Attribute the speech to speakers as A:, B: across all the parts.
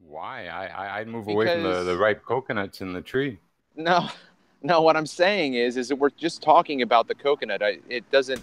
A: Why? I'd move away from the
B: Because
A: ripe coconuts in the tree.
B: no, no. What I'm saying is that we're just talking about the coconut. It doesn't.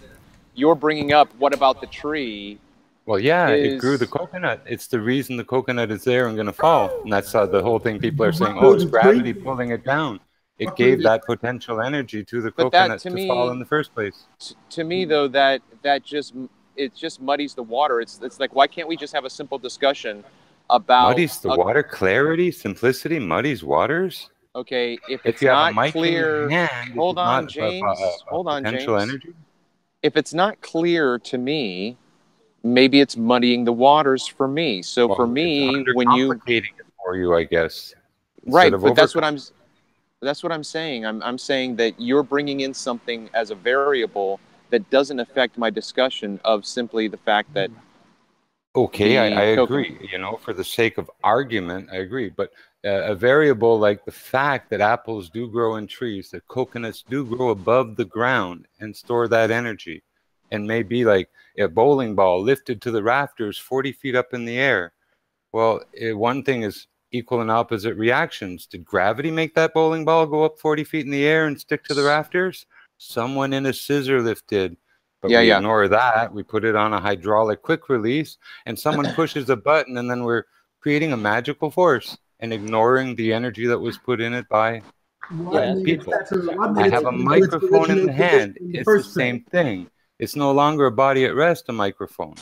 B: You're bringing up what about the tree?
A: Well, yeah, it grew the
B: Is
A: coconut. It's the reason the coconut is there and going to fall. And that's the whole thing people are saying,
C: What
A: oh,
C: grew
A: it's
C: the tree?
A: gravity pulling it down. It
C: What grew
A: gave
C: the
A: that potential energy to the
B: but that
A: coconut to fall in the first place.
B: to me though that just it just muddies the water. It's like, why can't we just have a simple discussion about
A: Muddies the water, clarity, simplicity, muddies waters.
B: okay, if
A: If
B: it's
A: you have a
B: not
A: mic in your
B: clear.
A: hand, is
B: Hold
A: it
B: on,
A: not
B: James.
A: a
B: Hold on,
A: potential
B: James.
A: energy?
B: If it's not clear to me, maybe it's muddying the waters for me. So for
A: Well, it's
B: me, when you
A: undercomplicating it for you, I guess. Instead
B: right,
A: of
B: but
A: overcomplicating.
B: that's what I'm saying. I'm saying that you're bringing in something as a variable that doesn't affect my discussion of simply the fact that
A: Okay, I
B: the coconut.
A: agree. You know, for the sake of argument, I agree. But a variable like the fact that apples do grow in trees, that coconuts do grow above the ground and store that energy, and may be like a bowling ball lifted to the rafters 40 feet up in the air. Well, one thing is equal and opposite reactions. Did gravity make that bowling ball go up 40 feet in the air and stick to the rafters? Someone in a scissor lift did. But
B: Yeah,
A: we
B: yeah.
A: ignore that. We put it on a hydraulic quick release, and someone pushes a button, and then we're creating a magical force and ignoring the energy that was put in it by
C: what
B: Yeah.
C: made it
A: people.
C: better? What
A: I
C: made it
A: have a
C: able to
A: microphone in the
C: originate
A: hand.
C: in the
A: It's the
C: first place?
A: same thing. It's no longer a body at rest, a microphone.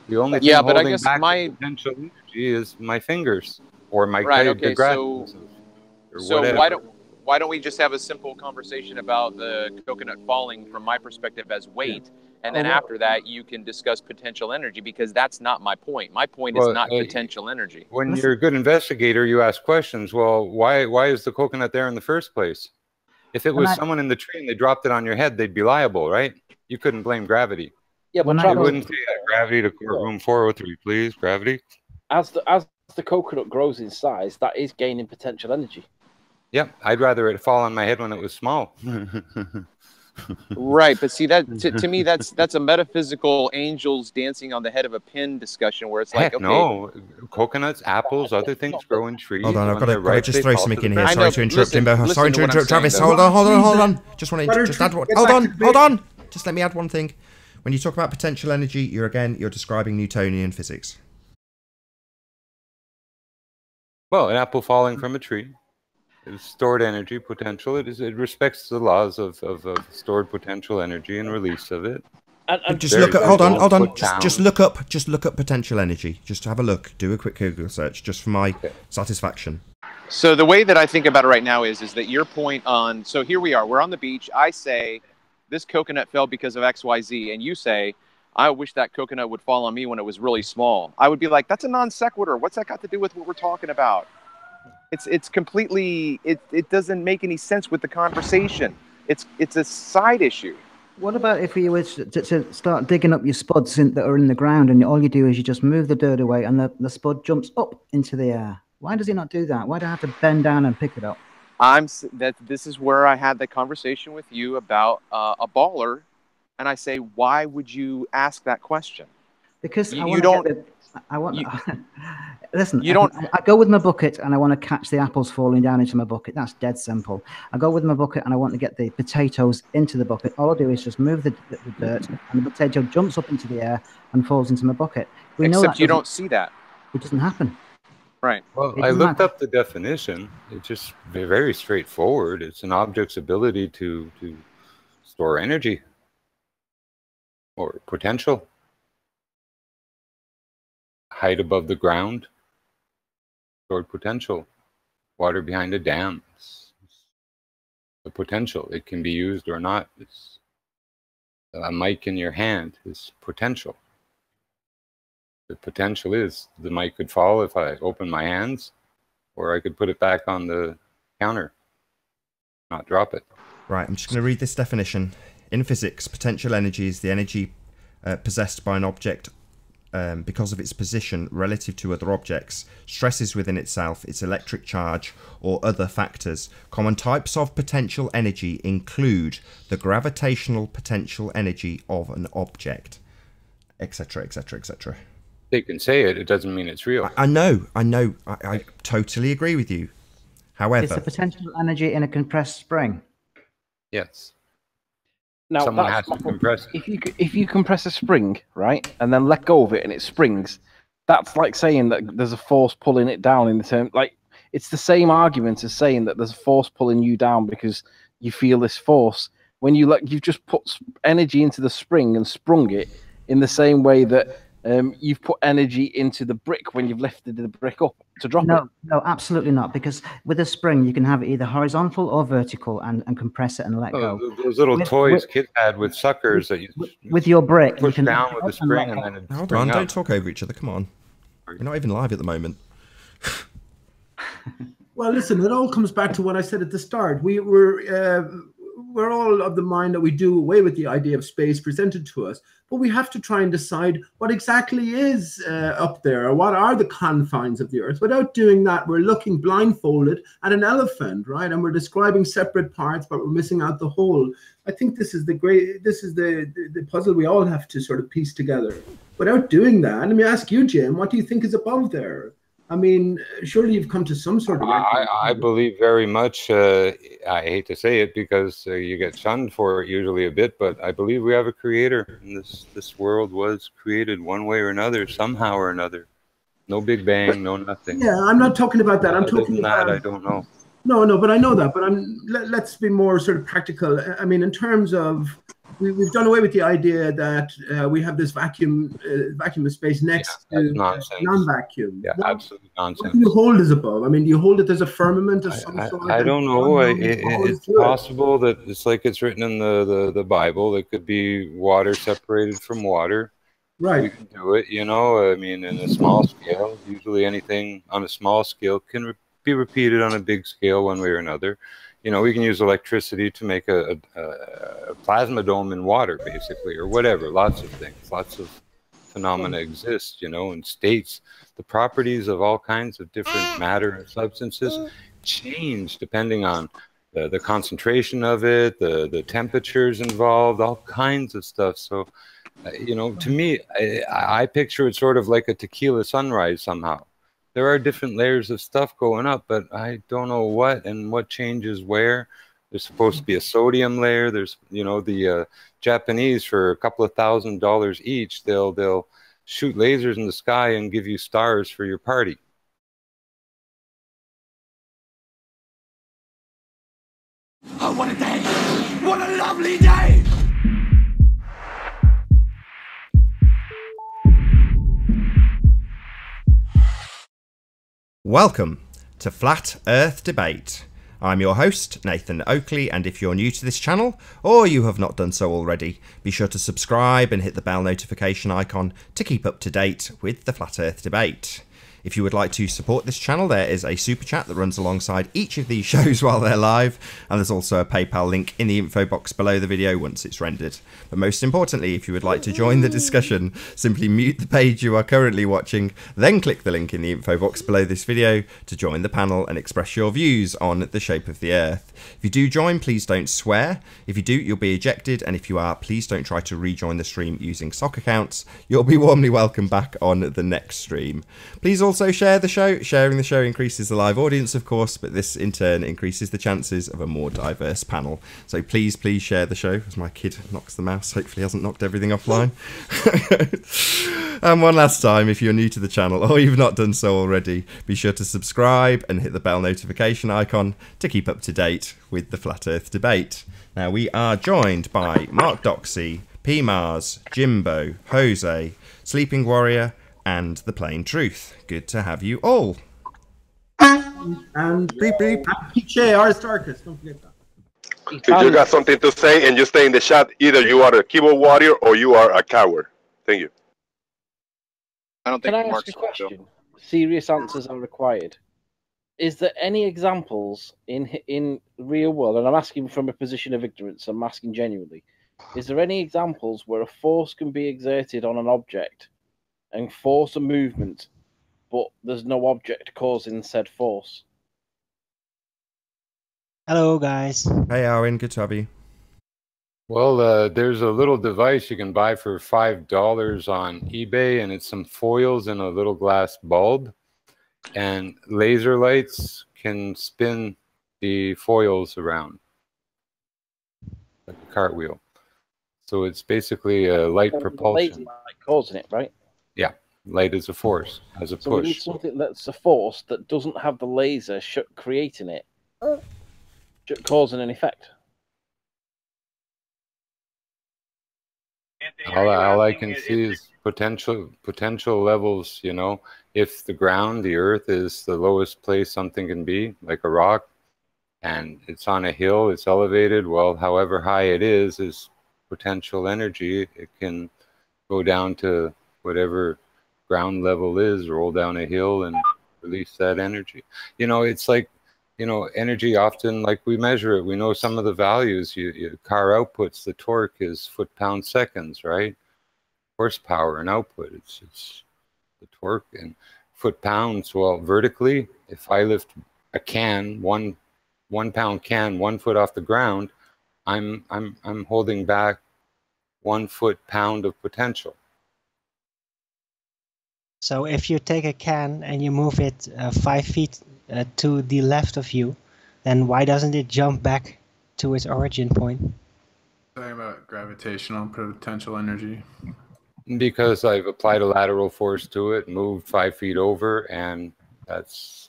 A: The only thing
B: Yeah, but I
A: holding
B: guess
A: back the
B: my
A: potential energy is my fingers or my
B: right.
A: the
B: Okay,
A: grasses or
B: so why
A: whatever.
B: don't we just have a simple conversation about the coconut falling from my perspective as
C: Yeah.
B: weight, and
C: Oh,
B: then after that you can discuss potential energy, because that's not my point. My point is
A: Well,
B: not potential energy.
A: when
D: Listen.
A: you're a good investigator, you ask questions. Well, why is the coconut there in the first place? If it
D: When
A: was
D: I
A: someone in the tree and they dropped it on your head, they'd be liable, right? You couldn't blame gravity.
E: Yeah,
D: When
E: but
D: I
A: They
D: go-
E: Travis,
A: wouldn't say that. Gravity to courtroom 403, please. Gravity.
E: as the coconut grows in size, that is gaining potential energy.
A: Yep, I'd rather it fall on my head when it was small.
B: Right, but see that to me that's a metaphysical angels dancing on the head of a pin discussion where it's like,
A: Heck
B: okay,
A: no. Coconuts, apples, other things grow in trees.
F: Hold on, I've
A: When
F: got
A: they're
F: to
A: ripe,
F: just
A: they
F: throw
A: fall
F: something
A: to
F: in
A: the
F: here.
B: I
A: ground.
F: Sorry
B: know,
F: to interrupt
B: listen-
F: him.
B: listen
F: Sorry
B: to
F: to
B: what I'm
F: interrupt
B: saying,
F: Travis.
B: though.
F: Hold on. Just want to
C: Butter
F: just add
C: trick,
F: one.
C: get
F: Hold
C: back
F: on,
C: to
F: hold
C: base.
F: on. Just let me add one thing. When you talk about potential energy, you're describing Newtonian physics.
A: Well, an apple falling from a tree is stored energy potential. It respects the laws of stored potential energy and release of it.
E: And
F: Just
A: Very
F: look at. Hold on.
A: simple, put
F: Just
A: down.
F: look up. Just look up potential energy. Just have a look. Do a quick Google search, just for my
A: Okay.
F: satisfaction.
B: so the way that I think about it right now is that your point on, so here we are, we're on the beach. I say this coconut fell because of XYZ, and you say, I wish that coconut would fall on me when it was really small. I would be like, that's a non sequitur. What's that got to do with what we're talking about? It's completely, it doesn't make any sense with the conversation. It's a side issue.
D: What about if you were to start digging up your spuds that are in the ground, and all you do is you just move the dirt away, and the spud jumps up into the air? Why does it not do that? Why do I have to bend down and pick it up?
B: This is where I had the conversation with you about a baller, and I say, why would you ask that question?
D: Because
B: You-
D: I
B: you
D: want
B: don't-
D: to get the. I want.
B: you-
D: Listen,
B: you don't-
D: I go with my bucket and I want to catch the apples falling down into my bucket. That's dead simple. I go with my bucket and I want to get the potatoes into the bucket. All I do is just move the dirt, and the potato jumps up into the air and falls into my bucket. We know
B: Except
D: that
B: you
D: doesn't-
B: don't see that.
D: It doesn't happen.
B: Right.
A: Well,
D: It
A: I
D: doesn't
A: looked
D: matter.
A: up the definition. It's just very straightforward. It's an object's ability to store energy or potential. Height above the ground, stored potential. Water behind a dam. The potential. It can be used or not. It's a mic in your hand is potential. The potential is the mic could fall if I open my hands, or I could put it back on the counter, not drop it.
F: Right, I'm just going to read this definition. In physics, potential energy is the energy possessed by an object because of its position relative to other objects, stresses within itself, its electric charge, or other factors. Common types of potential energy include the gravitational potential energy of an object, etc., etc., etc.
A: They can say it. It doesn't mean it's real.
F: I know. I totally agree with you. However,
D: it's a potential energy in a compressed spring.
A: Yes.
E: Now,
A: Someone has to compress it.
E: If you compress a spring, right, and then let go of it and it springs, that's like saying that there's a force pulling it down in the term. Like, it's the same argument as saying that there's a force pulling you down because you feel this force. When you've just put energy into the spring and sprung it in the same way that you've put energy into the brick when you've lifted the brick up to drop it.
D: No, absolutely not. Because with a spring, you can have it either horizontal or vertical and compress it and let go.
A: Those little toys kids had with suckers that you
D: with your brick,
A: push
D: you can
A: down with the spring and then it
F: hold on, don't talk over each other. Come on, we're not even live at the moment.
C: Well, listen, it all comes back to what I said at the start. We're all of the mind that we do away with the idea of space presented to us, but we have to try and decide what exactly is up there, or what are the confines of the Earth. Without doing that, we're looking blindfolded at an elephant, right? And we're describing separate parts, but we're missing out the whole. I think this is the puzzle we all have to sort of piece together. Without doing that, let me ask you, Jim, what do you think is above there? I mean, surely you've come to some sort of...
A: I believe very much, I hate to say it because you get shunned for it usually a bit, but I believe we have a creator. And this world was created one way or another, somehow or another. No Big Bang, no nothing.
C: Yeah, I'm not talking about that. I'm talking about...
A: that, I don't know.
C: No, but I know that. But let's be more sort of practical. I mean, in terms of... We've done away with the idea that we have this vacuum of space next to non-vacuum.
A: Yeah, absolutely nonsense.
C: What do you hold as above? I mean, do you hold it there's a firmament of some sort?
A: I don't know. It's possible that it's like it's written in the Bible. It could be water separated from water.
C: Right.
A: We can do it, you know. I mean, in a small scale. Usually anything on a small scale can be repeated on a big scale one way or another. You know, we can use electricity to make a plasma dome in water, basically, or whatever. Lots of things, lots of phenomena exist, you know, in states. The properties of all kinds of different matter and substances change depending on the concentration of it, the temperatures involved, all kinds of stuff. So, you know, to me, I picture it sort of like a tequila sunrise somehow. There are different layers of stuff going up, but I don't know what and what changes where. There's supposed to be a sodium layer. There's, you know, the Japanese, for a couple of $1,000s each, they'll shoot lasers in the sky and give you stars for your party.
G: Oh, what a day! What a lovely day!
F: Welcome to Flat Earth Debate. I'm your host, Nathan Oakley, and if you're new to this channel, or you have not done so already, be sure to subscribe and hit the bell notification icon to keep up to date with the Flat Earth Debate. If you would like to support this channel, there is a super chat that runs alongside each of these shows while they're live, and there's also a PayPal link in the info box below the video once it's rendered. But most importantly, if you would like to join the discussion, simply mute the page you are currently watching, then click the link in the info box below this video to join the panel and express your views on the shape of the Earth. If you do join, please don't swear. If you do, you'll be ejected, and if you are, please don't try to rejoin the stream using sock accounts. You'll be warmly welcome back on the next stream. Please also share the show. Sharing the show increases the live audience, of course, but this in turn increases the chances of a more diverse panel. So please share the show as my kid knocks the mouse. Hopefully he hasn't knocked everything offline. And one last time, if you're new to the channel or you've not done so already, be sure to subscribe and hit the bell notification icon to keep up to date with the Flat Earth Debate. Now, we are joined by Mark Doxey, P. Mars, Jimbo, Jose, Sleeping Warrior, and The Plain Truth. Good to have you all.
C: And PJ Aristarchus, don't forget that.
H: If you got something to say and you stay in the chat, either you are a keyboard warrior or you are a coward. Thank you.
B: I don't think
E: Can I
B: Mark's
E: ask a question? Serious answers are required. Is there any examples in real world, and I'm asking from a position of ignorance, I'm asking genuinely, is there any examples where a force can be exerted on an object and force a movement, but there's no object causing said force?
I: Hello, guys.
F: Hey, Arwen, good to have you.
A: Well, there's a little device you can buy for $5 on eBay, and it's some foils in a little glass bulb, and laser lights can spin the foils around like a cartwheel. So it's basically a light
E: The
A: propulsion.
E: laser light causing it, right?
A: Yeah, light is a force, as a
E: So we need
A: push.
E: something that's a force that doesn't have the laser creating it, causing an effect.
A: All I can see is potential levels, you know. If the ground, the earth, is the lowest place something can be, like a rock, and it's on a hill, it's elevated, well, however high it is potential energy. It can go down to whatever ground level is, roll down a hill and release that energy. You know, it's like, you know, energy often, like we measure it, we know some of the values. Car outputs, the torque is foot-pound-seconds, right? Horsepower and output, it's the torque and foot-pounds. Well, vertically, if I lift a can, one pound can 1 foot off the ground, I'm holding back 1 foot-pound of potential.
I: So if you take a can and you move it 5 feet to the left of you, then why doesn't it jump back to its origin point?
J: Talking about gravitational potential energy.
A: Because I've applied a lateral force to it, moved 5 feet over, and that's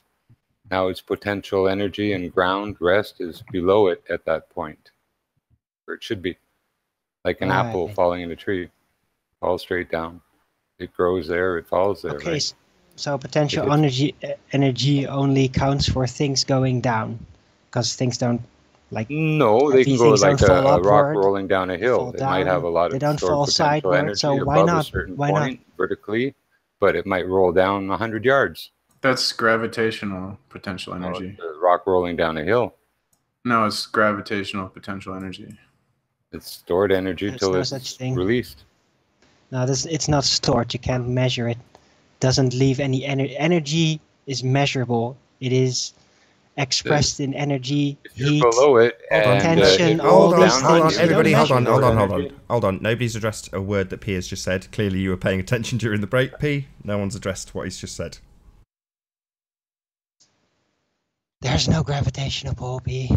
A: now its potential energy, and ground rest is below it at that point, where it should be. Like an apple falling in a tree, falls straight down. It grows there, it falls there.
I: Okay,
A: right?
I: So potential energy only counts for things going down, because things don't, like,
A: no, they can go like a rock rolling down a hill. It might have a lot of stored potential energy above a certain point vertically, but it might roll down 100 yards.
J: That's gravitational potential energy.
A: No, it's a rock rolling down a hill.
J: No, it's gravitational potential energy.
A: It's stored energy till it's released.
I: No, it's not stored. You can't measure it. Doesn't leave any energy. Energy is measurable. It is expressed in energy, heat,
A: below it,
I: tension,
F: hold
I: all these
F: on, hold
I: things.
F: on, everybody, hold on. Nobody's addressed a word that P has just said. Clearly, you were paying attention during the break, P. No one's addressed what he's just said.
I: There's no gravitational pull, P.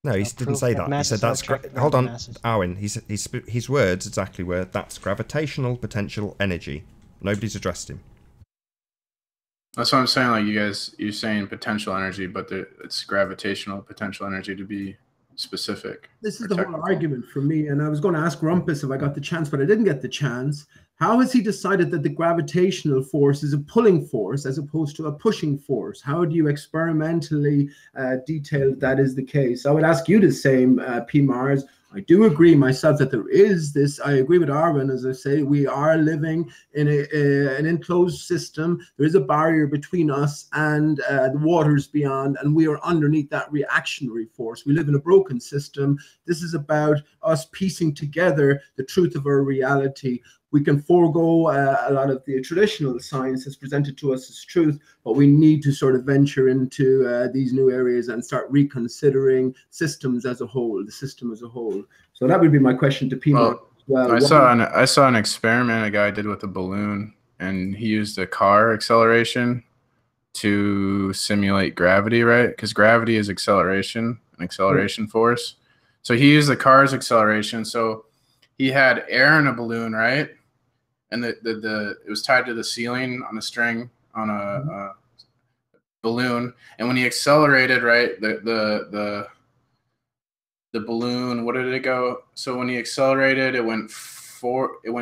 F: No, he didn't say that. He said that's. Hold on, Arwen. His words exactly were that's gravitational potential energy. Nobody's addressed him.
J: That's what I'm saying. Like you're saying potential energy, but it's gravitational potential energy to be specific.
C: This is the whole argument for me, and I was going to ask Rumpus if I got the chance, but I didn't get the chance. How has he decided that the gravitational force is a pulling force as opposed to a pushing force? How do you experimentally detail that is the case? I would ask you the same, P. Mars. I do agree myself that there is this. I agree with Arwen, as I say, we are living in an enclosed system. There is a barrier between us and the waters beyond, and we are underneath that reactionary force. We live in a broken system. This is about us piecing together the truth of our reality. We can forego a lot of the traditional science that's presented to us as truth, but we need to sort of venture into these new areas and start reconsidering systems as a whole, the system as a whole. So that would be my question to Pima.
J: Well, I saw an experiment a guy did with a balloon, and he used a car acceleration to simulate gravity, right? Because gravity is acceleration, an acceleration force. So he used the car's acceleration. So he had air in a balloon, right? And it was tied to the ceiling on a string on a balloon. And when he accelerated, right, the balloon, what did it go? So when he accelerated, it went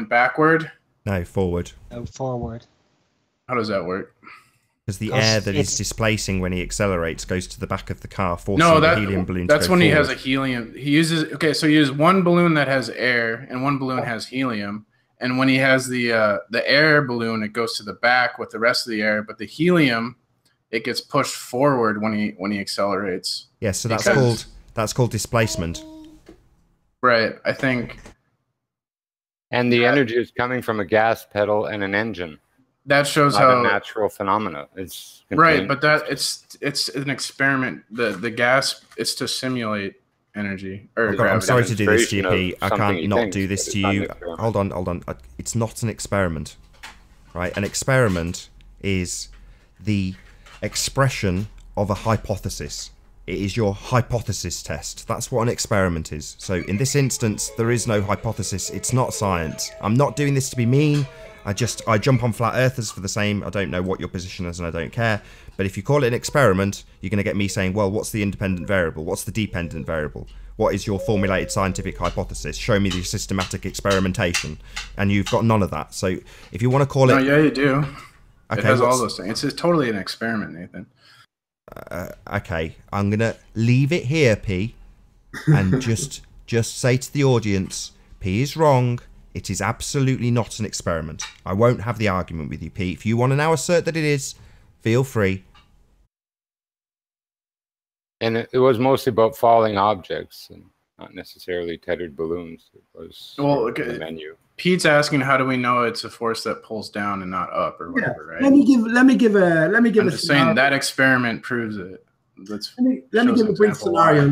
J: backward.
F: No, forward.
I: No, forward.
J: How does that work?
F: Because the air that he's displacing when he accelerates goes to the back of the car, forcing the helium balloon to go
J: that's when
F: forward.
J: he has a helium. He uses so he uses one balloon that has air and one balloon has helium. And when he has the air balloon, it goes to the back with the rest of the air. But the helium, it gets pushed forward when he accelerates.
F: Yeah, so that's called displacement.
J: Right, I think.
A: And the energy is coming from a gas pedal and an engine.
J: That shows
A: not
J: how
A: a natural phenomena. It's
J: right, but that it's an experiment. The gas, it's to simulate energy or
F: I'm
J: gravity.
F: sorry to do this to you,
A: demonstration
F: P. I
A: of
F: can't
A: something he
F: not
A: thinks,
F: do
A: but
F: this
A: it's
F: to
A: not an
F: you.
A: experiment.
F: Hold on. It's not an experiment, right? An experiment is the expression of a hypothesis. It is your hypothesis test. That's what an experiment is. So in this instance, there is no hypothesis. It's not science. I'm not doing this to be mean. I jump on flat earthers for the same. I don't know what your position is and I don't care. But if you call it an experiment, you're going to get me saying, well, what's the independent variable? What's the dependent variable? What is your formulated scientific hypothesis? Show me the systematic experimentation. And you've got none of that. So if you want to call it...
J: yeah, you do.
F: Okay,
J: it has all those things. It's totally an experiment, Nathan.
F: Okay, I'm going to leave it here, P, and just say to the audience, P is wrong. It is absolutely not an experiment. I won't have the argument with you, P. If you want to now assert that it is, feel free.
A: And it was mostly about falling objects and not necessarily tethered balloons. It was the menu.
J: Pete's asking, how do we know it's a force that pulls down and not up or whatever, right?
C: Let me give
J: I'm just saying that experiment proves it.
C: Let me give a brief scenario.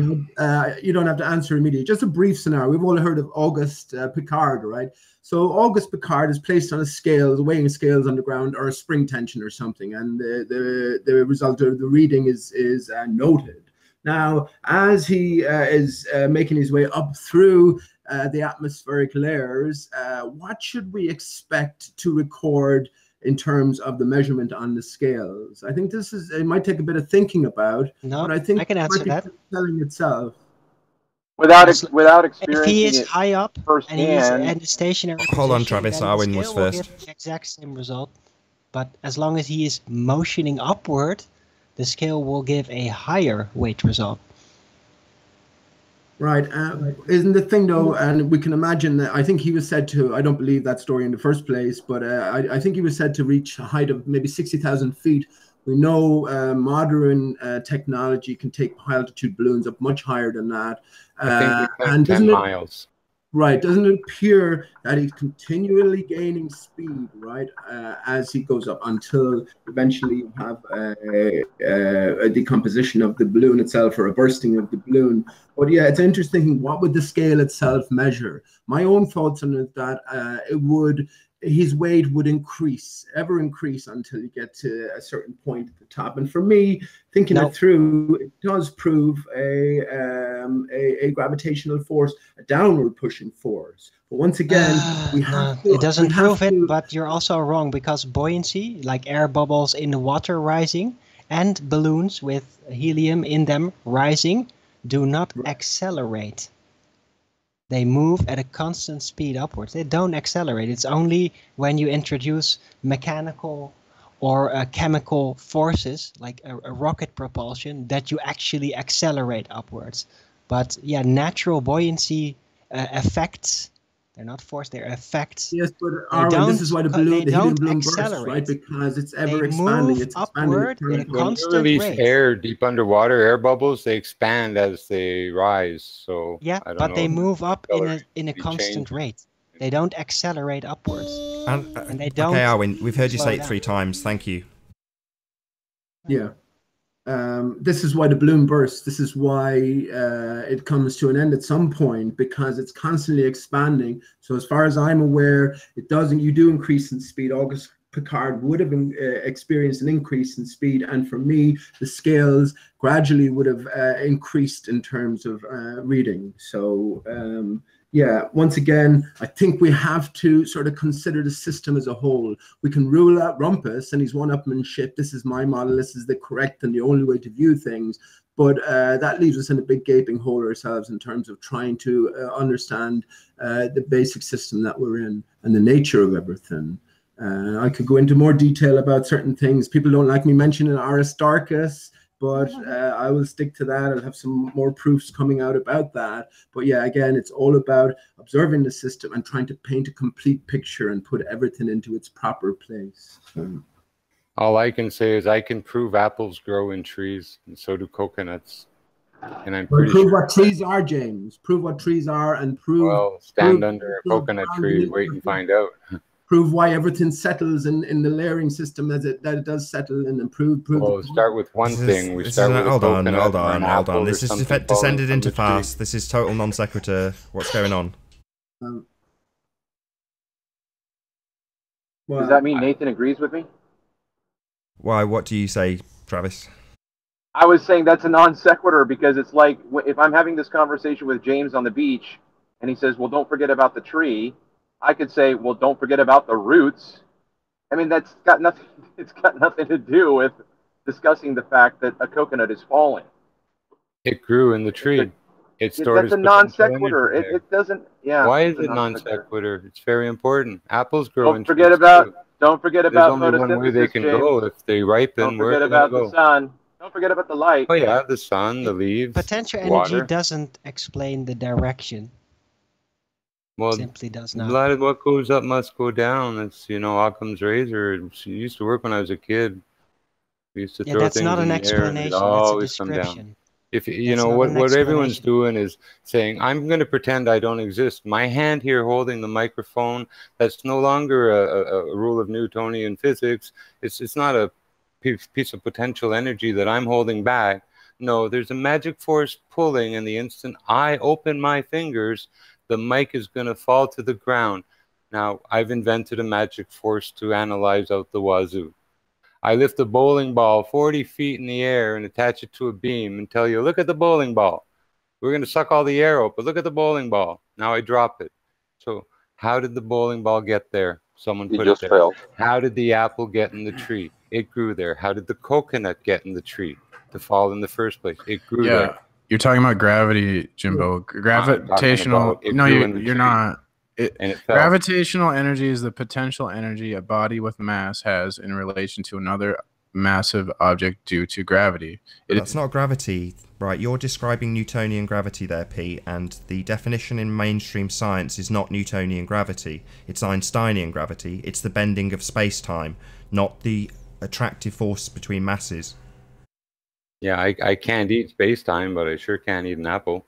C: You don't have to answer immediately. Just a brief scenario. We've all heard of Auguste Piccard, right? So Auguste Piccard is placed on a scale, weighing scales on the ground, or a spring tension or something, and the result of the reading is noted. Now, as he is making his way up through the atmospheric layers, what should we expect to record in terms of the measurement on the scales? I think it might take a bit of thinking about, but I think
I: I can answer that.
C: Telling itself.
B: Without experiencing
I: if he is
B: it
I: high up and he's in a stationary
F: Hold on,
I: position,
F: Travis.
I: then the
F: Arwen was
I: scale will
F: first.
I: give the exact same result. But as long as he is motioning upward, the scale will give a higher weight result.
C: Right. Isn't the thing, though, and we can imagine that, I think he was said to, I don't believe that story in the first place, but I think he was said to reach a height of maybe 60,000 feet. We know modern technology can take high-altitude balloons up much higher than that.
A: I think 10 miles.
C: Right. Doesn't it appear that he's continually gaining speed, right, as he goes up until eventually you have a decomposition of the balloon itself or a bursting of the balloon? But yeah, it's interesting. What would the scale itself measure? My own thoughts on it that his weight would ever increase until you get to a certain point at the top. And for me, thinking it through, it does prove a gravitational force, a downward pushing force. But once again,
I: it doesn't prove it, but you're also wrong, because buoyancy, like air bubbles in the water rising and balloons with helium in them rising, do not accelerate. They move at a constant speed upwards. They don't accelerate. It's only when you introduce mechanical or chemical forces, like a rocket propulsion, that you actually accelerate upwards. But yeah, natural buoyancy effects, they're not force, they're effects.
C: Yes, but Arwen, this is why the helium balloon bursts, right? Because it's ever expanding. It's
I: upward
C: expanding.
I: at a constant
A: when you release
I: rate.
A: air deep underwater, air bubbles, they expand as they rise. So
I: yeah,
A: I don't
I: but
A: know
I: they move up in a constant rate. They don't accelerate upwards. And they don't.
F: Okay, Arwen, we've heard you say it 3 times. Thank you.
C: Yeah. This is why the balloon bursts. This is why it comes to an end at some point, because it's constantly expanding. So as far as I'm aware, you do increase in speed. Auguste Piccard would have experienced an increase in speed. And for me, the scales gradually would have increased in terms of reading. So yeah, once again, I think we have to sort of consider the system as a whole. We can rule out Rumpus and his one-upmanship. This is my model. This is the correct and the only way to view things. But that leaves us in a big gaping hole ourselves in terms of trying to understand the basic system that we're in and the nature of everything. I could go into more detail about certain things. People don't like me mentioning Aristarchus, but I will stick to that. I'll have some more proofs coming out about that. But yeah, again, it's all about observing the system and trying to paint a complete picture and put everything into its proper place.
A: All I can say is I can prove apples grow in trees, and so do coconuts. And I'm pretty
C: prove
A: sure.
C: What trees are, James. Prove what trees are and prove.
A: Well, stand under a coconut tree, wait and find out.
C: prove why everything settles in the layering system as that it does settle, and improve.
A: Well, start with one thing. We start with
F: hold on.
A: This
F: This is descended into farce. This is total non sequitur. What's going on?
B: Does that mean Nathan agrees with me?
F: Why? What do you say, Travis?
B: I was saying that's a non sequitur because it's like if I'm having this conversation with James on the beach and he says, well, don't forget about the tree, I could say, well, don't forget about the roots. I mean, that's got nothing. It's got nothing to do with discussing the fact that a coconut is falling.
A: It grew in the tree. It stored.
B: That's a non sequitur. It doesn't. Yeah.
A: Why is it non sequitur? It's very important. Apples grow in trees.
B: Don't forget about
A: There's only one way they can go if they ripen.
B: Don't forget about the sun. Don't forget about the light.
A: Oh yeah, the sun, the leaves.
I: Potential energy doesn't explain the direction.
A: Well,
I: simply does not.
A: A lot of what goes up must go down. It's Occam's razor. It used to work when I was a kid. We used to throw
I: that's
A: things
I: not an
A: in the air and
I: explanation.
A: it'd always come down. If what everyone's doing is saying, I'm going to pretend I don't exist. My hand here holding the microphone, that's no longer a rule of Newtonian physics. It's not a piece of potential energy that I'm holding back. No, there's a magic force pulling, and the instant I open my fingers, the mic is going to fall to the ground. Now, I've invented a magic force to analyze out the wazoo. I lift a bowling ball 40 feet in the air and attach it to a beam and tell you, look at the bowling ball. We're going to suck all the air out, but look at the bowling ball. Now I drop it. So how did the bowling ball get there? Someone put it there. Fell. How did the apple get in the tree? It grew there. How did the coconut get in the tree to fall in the first place? It grew there.
J: You're talking about gravity, Jimbo. Gravitational. No, you're not. Gravitational energy is the potential energy a body with mass has in relation to another massive object due to gravity.
F: That's not gravity, right? You're describing Newtonian gravity there, Pete, and the definition in mainstream science is not Newtonian gravity. It's Einsteinian gravity. It's the bending of space-time, not the attractive force between masses.
A: Yeah, I can't eat space-time, but I sure can eat an apple.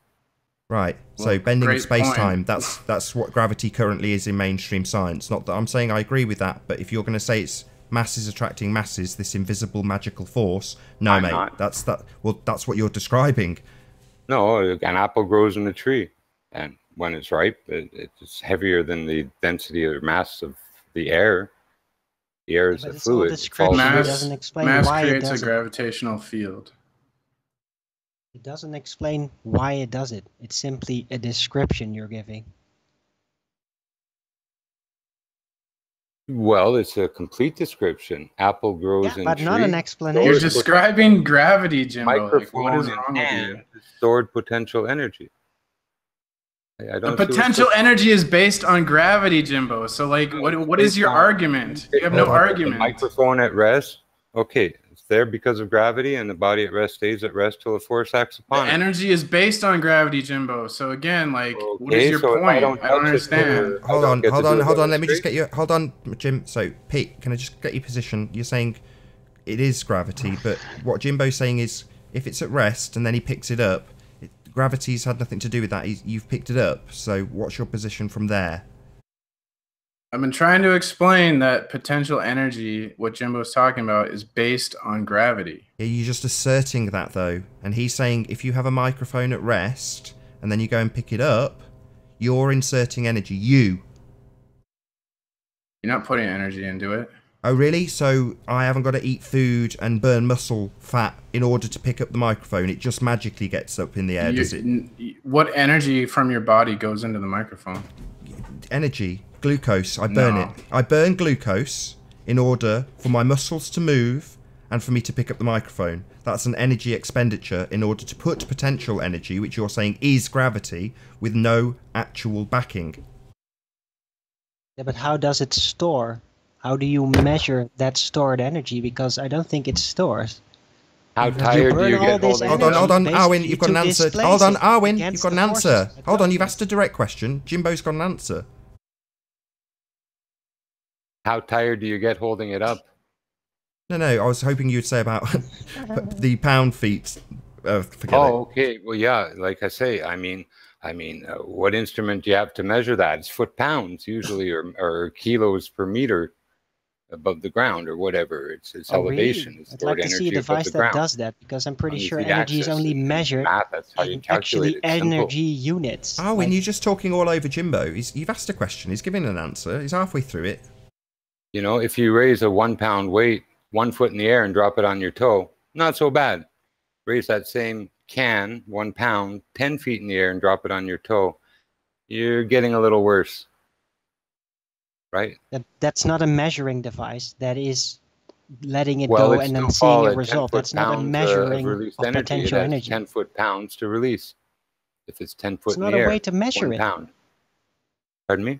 F: Right.
J: Well,
F: so bending of space-time,
J: point.
F: that's what gravity currently is in mainstream science. Not that I'm saying I agree with that, but if you're going to say it's masses attracting masses, this invisible magical force, no, mate, that's what you're describing.
A: No, an apple grows in a tree, and when it's ripe, it's heavier than the density or mass of the air. The air is a fluid.
J: Mass creates a gravitational field.
I: It doesn't explain why it does it. It's simply a description you're giving.
A: Well, it's a complete description. Apple grows in
I: but
A: tree.
I: Not an explanation.
J: You're describing gravity, Jimbo.
A: Microphone
J: what is wrong with you?
A: Stored potential energy.
J: The potential energy is based on gravity, Jimbo. So, like, what is your argument? You have no argument.
A: The microphone at rest. Okay, it's there because of gravity, and the body at rest stays at rest till the force acts upon it.
J: Energy is based on gravity, Jimbo. So again, like, what is your point? I don't understand.
F: Hold on. Let me just get you. Hold on, Jim. So, Pete, can I just get your position? You're saying it is gravity, but what Jimbo's saying is if it's at rest and then he picks it up, gravity's had nothing to do with that. You've picked it up. So, what's your position from there?
J: I've been trying to explain that potential energy, what Jimbo's talking about, is based on gravity.
F: Yeah, you're just asserting that, though. And he's saying if you have a microphone at rest and then you go and pick it up, you're inserting energy. You're
J: not putting energy into it.
F: Oh, really? So I haven't got to eat food and burn muscle fat in order to pick up the microphone? It just magically gets up in the air, does it?
J: What energy from your body goes into the microphone?
F: Energy. Glucose. I burn it. I burn glucose in order for my muscles to move and for me to pick up the microphone. That's an energy expenditure in order to put potential energy, which you're saying is gravity, with no actual backing.
I: Yeah, but how does it store? How do you measure that stored energy? Because I don't think it stores.
A: How tired do you get?
F: Hold on, Arwin, you've got an answer. Hold on, Arwin, you've got an answer. Hold on, you've asked a direct question. Jimbo's got an answer.
A: How tired do you get holding it up?
F: No, I was hoping you'd say about the pound feet.
A: Okay. Well, yeah, like I say, I mean, I mean, what instrument do you have to measure that? It's foot-pounds usually, or kilos per meter above the ground, or whatever. It's elevation.
I: Really?
A: It's
I: I'd like
A: stored
I: to see a
A: energy above
I: device
A: the
I: that
A: ground.
I: does that, because I'm pretty
A: On the
I: sure
A: Z
I: energy is
A: axis.
I: only
A: In
I: measured
A: math, that's how you
I: in
A: calculate
I: actually
A: it. Simple.
I: energy units.
F: Arwin,
I: Like,
F: you're just talking all over Jimbo. You've asked a question. He's giving an answer. He's halfway through it.
A: You know, if you raise a 1 pound weight 1 foot in the air and drop it on your toe, not so bad. Raise that same can, 1 pound, 10 feet in the air and drop it on your toe, you're getting a little worse. Right?
I: that's not a measuring device. That is letting it
A: Well,
I: go
A: it's
I: and then
A: still
I: seeing
A: fall
I: a
A: at 10
I: result. That's not a
A: foot-pounds
I: measuring
A: of released
I: of
A: energy. It
I: potential
A: has
I: energy.
A: 10 foot-pounds to release. If it's 10 foot
I: It's
A: in
I: not
A: the
I: a
A: air,
I: way to measure
A: 1
I: it.
A: pound. Pardon me?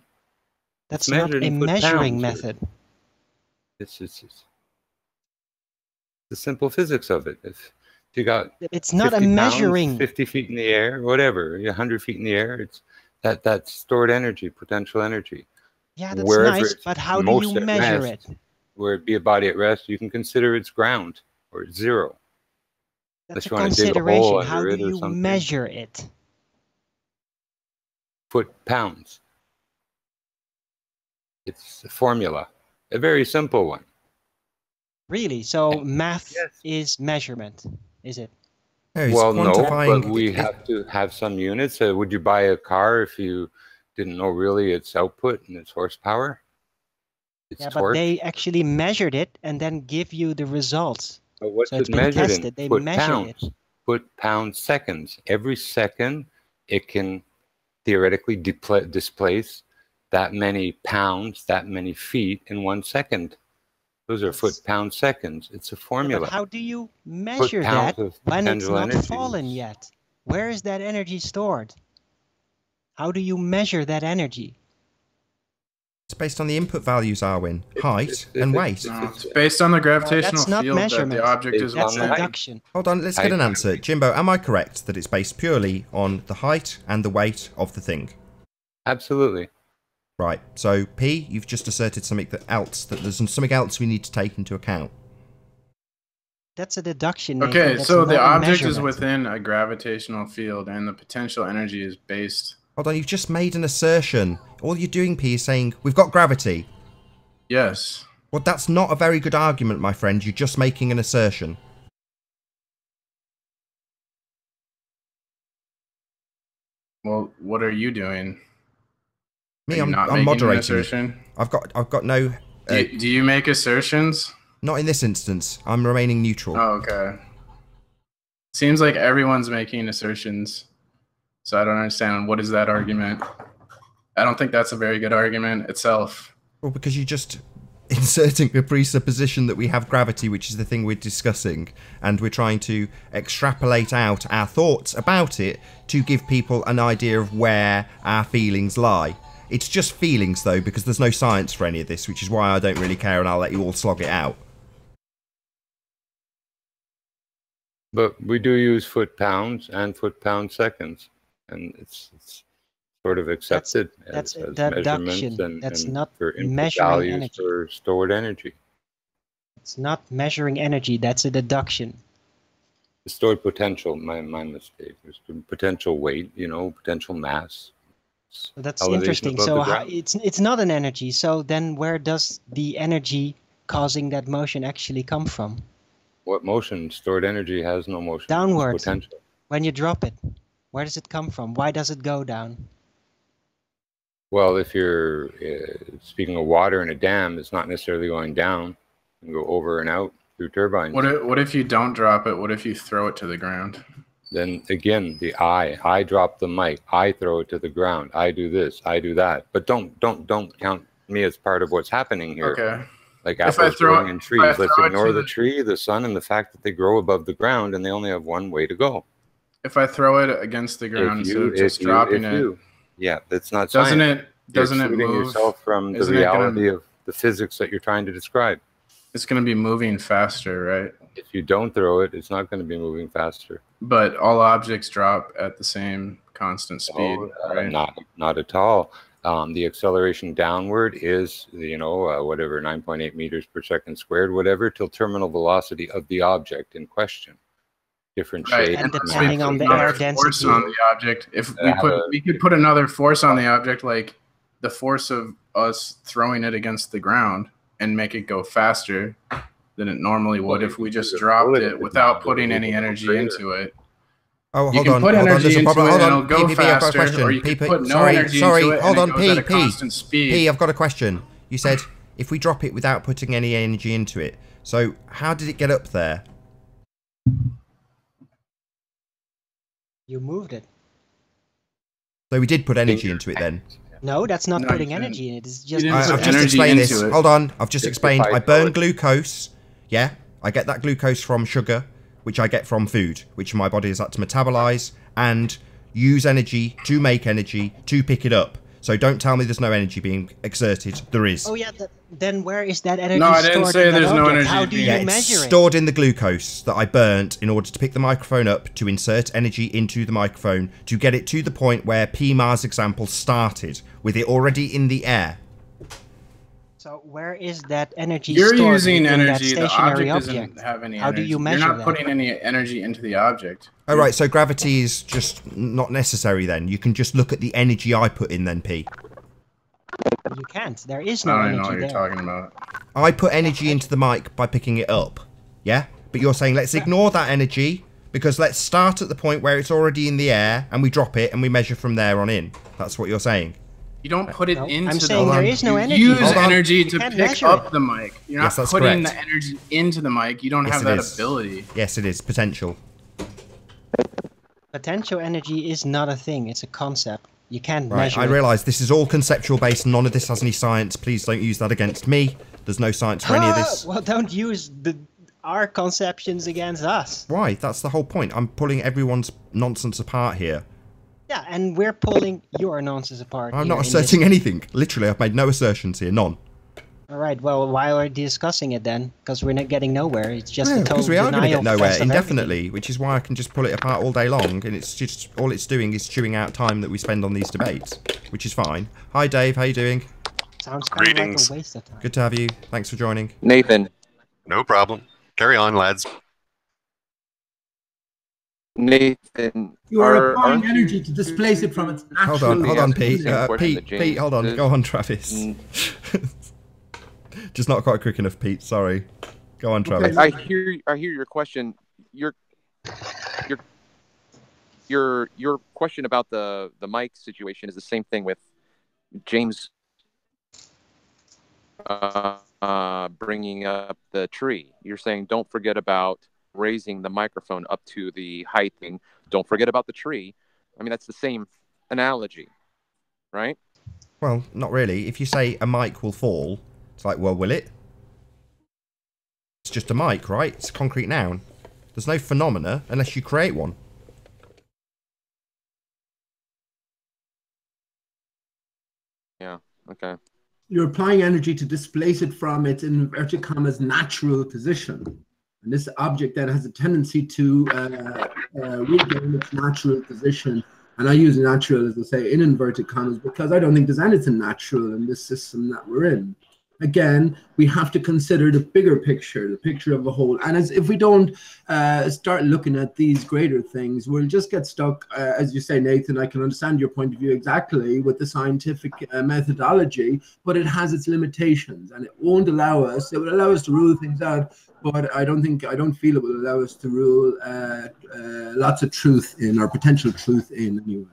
I: That's
A: It's
I: not
A: measured
I: a
A: in
I: measuring
A: foot-pounds.
I: method.
A: It's the simple physics of it. If you got
I: It's not a
A: 50 pounds,
I: measuring.
A: 50 feet in the air, whatever, 100 feet in the air, it's that's stored energy, potential energy.
I: Yeah, that's
A: Wherever
I: nice,
A: it's
I: but how do
A: most
I: you
A: at
I: measure
A: rest,
I: it?
A: where it be a body at rest, you can consider it's ground or it's zero.
I: That's
A: Unless
I: a
A: you want to dig a hole
I: consideration. How
A: under
I: do
A: it or
I: you
A: something.
I: measure it?
A: Foot-pounds. It's a formula, a very simple one.
I: Really? So math
A: Yes.
I: is measurement, is it?
F: No, he's
A: Well, no,
F: quantifying.
A: but we have to have some units. Would you buy a car if you didn't know really its output and its horsepower? Its
I: Yeah, but
A: torque?
I: they actually measured it and then give you the results.
A: But what's
I: So it's
A: it
I: been
A: measured
I: tested.
A: in?
I: They measured it.
A: Foot-pounds. Foot-pound seconds. Every second, it can theoretically displace that many pounds, that many feet in 1 second. Those are foot-pound seconds. It's a
I: Yeah,
A: formula.
I: but how do you measure
A: Foot-pounds
I: that
A: of
I: when it's
A: potential
I: not
A: energy.
I: fallen yet? Where is that energy stored? How do you measure that energy?
F: It's based on the input values, Arwin. Height and weight.
J: No, it's based on the gravitational
I: that's not
J: field that
I: measurement.
J: the object is
I: That's
A: on the height.
J: within.
I: deduction.
F: Hold on, let's get an answer. Jimbo, am I correct that it's based purely on the height and the weight of the thing?
A: Absolutely.
F: Right. So, P, you've just asserted something that there's something else we need to take into account.
I: That's a deduction. Nathan.
J: Okay,
I: That's
J: so the
I: not a
J: object is
I: measurement.
J: within a gravitational field, and the potential energy is based.
F: Hold on, you've just made an assertion. All you're doing, P, is saying, we've got gravity.
J: Yes.
F: Well, that's not a very good argument, my friend. You're just making an assertion.
J: Well, what are you doing?
F: Me,
J: Are you not
F: I'm
J: making an
F: moderating.
J: assertion?
F: I've got no.
J: Do you make assertions?
F: Not in this instance. I'm remaining neutral.
J: Oh, okay. Seems like everyone's making assertions, so I don't understand what is that argument. I don't think that's a very good argument itself.
F: Well, because you're just inserting a presupposition that we have gravity, which is the thing we're discussing, and we're trying to extrapolate out our thoughts about it to give people an idea of where our feelings lie. It's just feelings, though, because there's no science for any of this, which is why I don't really care, and I'll let you all slog it out.
A: But we do use foot-pounds and foot-pound seconds, and it's sort of accepted
I: That's
A: as
I: a deduction.
A: measurements and,
I: That's
A: and
I: not
A: for input
I: measuring
A: values
I: energy.
A: for stored energy.
I: It's not measuring energy. That's a deduction.
A: The stored potential, my mistake. There's potential weight, potential mass.
I: That's
A: Elevation
I: interesting.
A: above
I: So
A: the ground.
I: it's not an energy. So then where does the energy causing that motion actually come from?
A: What motion? Stored energy has no motion. It's
I: Downwards.
A: potential.
I: When you drop it, where does it come from? Why does it go down?
A: Well, if you're speaking of water in a dam, it's not necessarily going down. It can go over and out through turbines.
J: What if you don't drop it? What if you throw it to the ground?
A: Then again, the I drop the mic. I throw it to the ground. I do this. I do that. But don't count me as part of what's happening here.
J: Okay.
A: Like
J: If I
A: apples
J: throw
A: growing
J: it-
A: in
J: if I
A: trees. Let's
J: throw it
A: ignore
J: to
A: the
J: the-
A: tree, the sun, and the fact that they grow above the ground and they only have one way to go.
J: If I throw it against the ground instead of just dropping it,
A: yeah, that's not
J: doesn't
A: science. You're
J: it
A: excluding
J: move?
A: yourself from the
J: Isn't it gonna-
A: reality of the physics that you're trying to describe.
J: It's going to be moving faster, right?
A: If you don't throw it, it's not going to be moving faster.
J: But all objects drop at the same constant speed, right?
A: Not at all. The acceleration downward is, whatever, 9.8 meters per second squared, whatever, till terminal velocity of the object in question. different
J: Right,
A: shapes.
I: And
J: and
I: depending on the air density.
J: Force on the object. If we could put another force on the object, like the force of us throwing it against the ground, and make it go faster than it normally would if we just dropped it without putting any energy into it.
F: Oh,
J: You
F: hold
J: can
F: on,
J: put
F: hold on.
J: energy
F: There's a
J: into
F: problem.
J: it
F: Hold
J: and
F: on,
J: it'll go
F: P, I've got a
J: faster,
F: question.
J: or you could put no
F: sorry,
J: energy
F: sorry,
J: into it
F: hold
J: and
F: on,
J: it goes at a
F: P,
J: constant speed.
F: P, I've got a question. You said if we drop it without putting any energy into it, so how did it get up there?
I: You moved it.
F: So we did put energy into it then.
I: No, that's not
J: No,
I: putting
J: you didn't.
I: energy in it. It's just.
J: You didn't put
F: I've just
J: energy
F: explained this.
J: into it.
F: Hold on, I've just explained. I burn
A: solid.
F: glucose. Yeah, I get that glucose from sugar, which I get from food, which my body has had to metabolize and use energy to make energy to pick it up. So don't tell me there's no energy being exerted. There is.
I: Oh yeah. Then where is that energy
J: No, I
I: stored
J: didn't say
I: in that
J: there's no
I: object?
J: energy
I: How do you
F: Yeah, it's
I: measure it?
F: stored in the glucose that I burnt in order to pick the microphone up, to insert energy into the microphone, to get it to the point where PMAR's example started, with it already in the air.
I: So where is that energy
J: You're
I: stored
J: using
I: within
J: energy.
I: that
J: The
I: stationary
J: object
I: object?
J: doesn't have any
I: How do
J: energy.
I: you measure
J: You're not
I: that?
J: putting any energy into the object.
F: Oh, right, so gravity is just not necessary then. You can just look at the energy I put in then, P.
I: You can't. There is
J: I
I: no
J: don't even know
I: energy
J: what you're
I: there.
J: talking about.
F: I put energy into the mic by picking it up. Yeah? But you're saying let's ignore that energy, because let's start at the point where it's already in the air and we drop it and we measure from there on in. That's what you're saying.
J: You don't put it
I: No,
J: into
I: I'm
J: the
I: saying there is no
J: You
I: energy.
J: use
F: Hold on.
J: energy to
I: can't
J: pick
I: measure
J: up
I: it.
J: the mic. You're
F: Yes,
J: not
F: that's
J: putting
F: correct.
J: the energy into the mic. You don't
F: Yes,
J: have
F: it
J: that
F: is.
J: ability.
F: Yes, it is. Potential.
I: Potential energy is not a thing. It's a concept. You can't
F: Right,
I: measure
F: I
I: it.
F: realise this is all conceptual based. None of this has any science. Please don't use that against me. There's no science for any of this.
I: Well, don't use our conceptions against us.
F: Why? That's the whole point. I'm pulling everyone's nonsense apart here.
I: Yeah, and we're pulling your nonsense apart.
F: I'm
I: here
F: not
I: in this-
F: asserting anything. Literally, I've made no assertions here. None.
I: All right. Well, why are we discussing it then? Because we're not getting nowhere. It's just
F: Yeah,
I: a total
F: because we are going to
I: denial
F: get nowhere
I: fest of
F: indefinitely, which is why I can just pull it apart all day long, and it's just all it's doing is chewing out time that we spend on these debates, which is fine. Hi, Dave. How you doing?
I: everything. Sounds kind of like
K: Greetings.
I: a waste of time.
F: Good to have you. Thanks for joining.
B: Nathan,
K: No problem. Carry on, lads.
B: Nathan,
C: You are applying
B: aren't
C: energy
B: you-
C: to displace it from its natural.
F: Hold on,
B: ask you
F: Pete.
B: the same question that
F: Pete,
B: James
F: hold on.
B: did?
F: Go on, Travis. Just not quite quick enough, Pete. Sorry. Go on, Travis.
B: I hear your question. Your question about the mic situation is the same thing with James bringing up the tree. You're saying don't forget about raising the microphone up to the height thing. Don't forget about the tree. I mean, that's the same analogy, right?
F: Well, not really. If you say a mic will fall, it's like, well, will it? It's just a mic, right? It's a concrete noun. There's no phenomena unless you create one.
B: Yeah. Okay.
C: You're applying energy to displace it from its inverted commas natural position. And this object then has a tendency to regain its natural position. And I use natural, as I say, in inverted commas, because I don't think there's anything natural in this system that we're in. Again, we have to consider the bigger picture, the picture of the whole. And as if we don't start looking at these greater things, we'll just get stuck, as you say, Nathan, I can understand your point of view exactly with the scientific methodology, but it has its limitations and it won't allow us, it will allow us to rule things out, but I don't feel it will allow us to rule lots of truth in, or potential truth in anyway.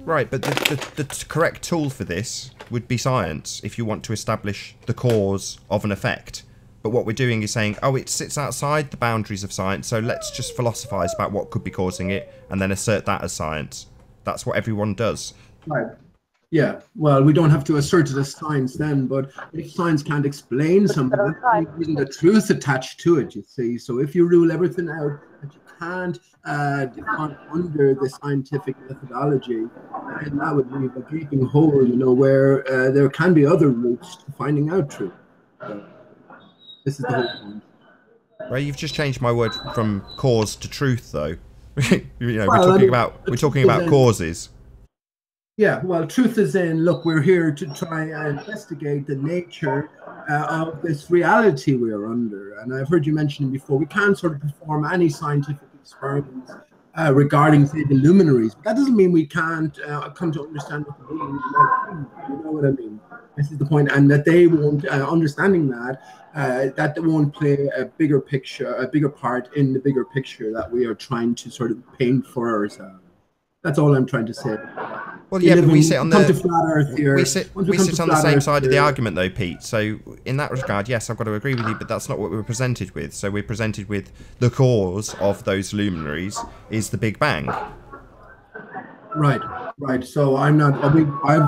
F: Right, but the correct tool for this would be science if you want to establish the cause of an effect. But what we're doing is saying, oh, it sits outside the boundaries of science, so let's just philosophize about what could be causing it and then assert that as science. That's what everyone does.
C: Right. Yeah, well, we don't have to assert it as science then, but if science can't explain something, there isn't a truth attached to it, you see. So if you rule everything out that you can't define under the scientific methodology, then that would leave a gaping hole, you know, where there can be other routes to finding out truth. So this is the whole point.
F: Right, you've just changed my word from cause to truth, though. You know,
C: Well,
F: we're talking about causes.
C: Yeah, well, truth is in, look, we're here to try and investigate the nature of this reality we are under. And I've heard you mention before, we can't sort of perform any scientific experiments regarding, say, the luminaries. But that doesn't mean we can't come to understand what the luminaries might be. You know what I mean? This is the point, and that they won't, understanding that they won't play a bigger picture, a bigger part in the bigger picture that we are trying to sort of paint for ourselves. That's all I'm trying to say.
F: Well, yeah, but we sit on the
C: we
F: sit on the same side of the argument, though, Pete. So in that regard, yes, I've got to agree with you, but that's not what we were presented with. So we're presented with the cause of those luminaries is the Big Bang.
C: Right, right. So I've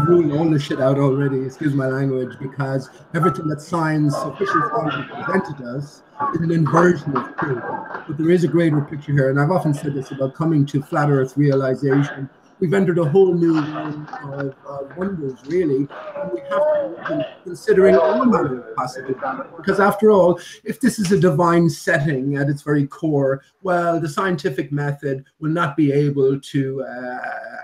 C: ruled all this shit out already, excuse my language, because everything that science, official science has presented us is an inversion of truth. But there is a greater picture here, and I've often said this about coming to flat Earth realization. We've entered a whole new realm of wonders, really, and we have to be open considering all manner of possibilities. Because after all, if this is a divine setting at its very core, well, the scientific method will not be able to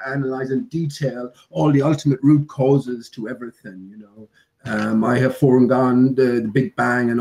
C: analyze in detail all the ultimate root causes to everything, you know. I have foregone the Big Bang and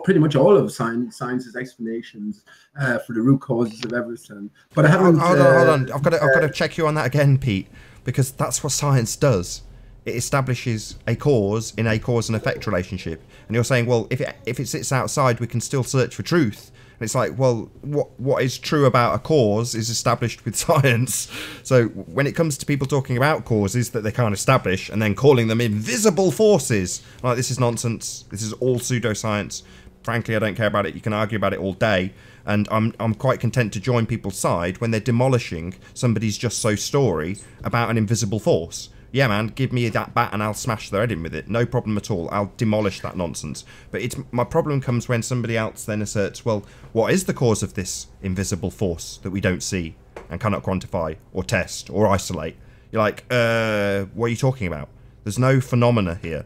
C: pretty much all of science's explanations for the root causes of everything. But I haven't.
F: Hold on. I've got to check you on that again, Pete, because that's what science does. It establishes a cause in a cause and effect relationship, and you're saying, well, if it sits outside, we can still search for truth. And it's like, well, what is true about a cause is established with science. So when it comes to people talking about causes that they can't establish and then calling them invisible forces, like, this is nonsense. This is all pseudoscience. Frankly, I don't care about it. You can argue about it all day. And I'm quite content to join people's side when they're demolishing somebody's just so story about an invisible force. Yeah, man, give me that bat and I'll smash their head in with it. No problem at all. I'll demolish that nonsense. But my problem comes when somebody else then asserts, well, what is the cause of this invisible force that we don't see and cannot quantify or test or isolate? You're like, what are you talking about? There's no phenomena here.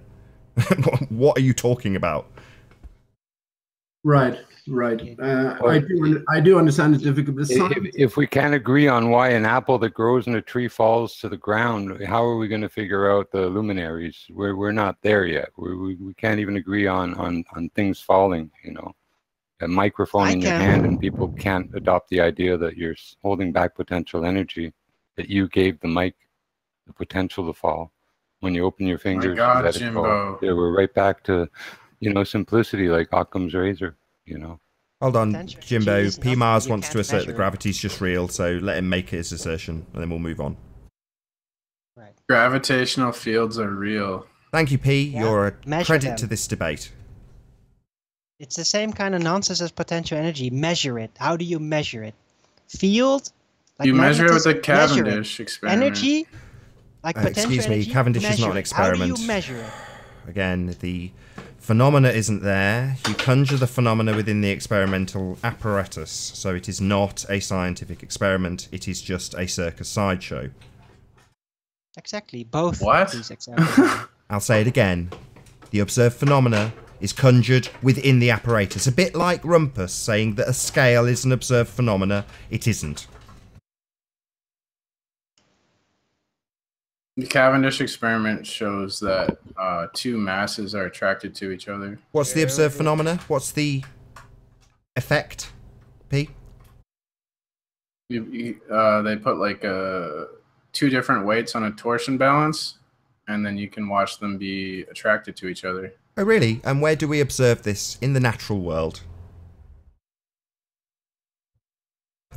F: What are you talking about?
C: Right. I do understand it's difficult.
A: If we can't agree on why an apple that grows in a tree falls to the ground, how are we going to figure out the luminaries? We're not there yet. We can't even agree on things falling. You know, a microphone in your hand, and people can't adopt the idea that you're holding back potential energy, that you gave the mic the potential to fall. When you open your fingers,
J: God,
A: let it fall. Yeah, we're right back to, you know, simplicity, like Occam's razor. You know.
F: Hold on, Jimbo. P. Mars wants to assert that gravity's just real, so let him make his assertion, and then we'll move on.
J: Right. Gravitational fields are real.
F: Thank you, P. Yeah. You're a credit to this debate.
I: It's the same kind of nonsense as potential energy. Measure it. How do you measure it? Field?
J: Like you measure it with the Cavendish experiment.
I: Energy? Like potential
F: excuse me,
I: energy?
F: Cavendish is not an experiment.
I: How do you measure it?
F: Again, the phenomena isn't there. You conjure the phenomena within the experimental apparatus, so it is not a scientific experiment. It is just a circus sideshow.
I: Exactly, both
J: of
I: these examples.
F: I'll say it again. The observed phenomena is conjured within the apparatus. A bit like Rumpus saying that a scale is an observed phenomena. It isn't.
J: The Cavendish experiment shows that two masses are attracted to each other.
F: What's the observed phenomena? What's the effect, P?
J: They put like two different weights on a torsion balance, and then you can watch them be attracted to each other.
F: Oh, really? And where do we observe this? In the natural world?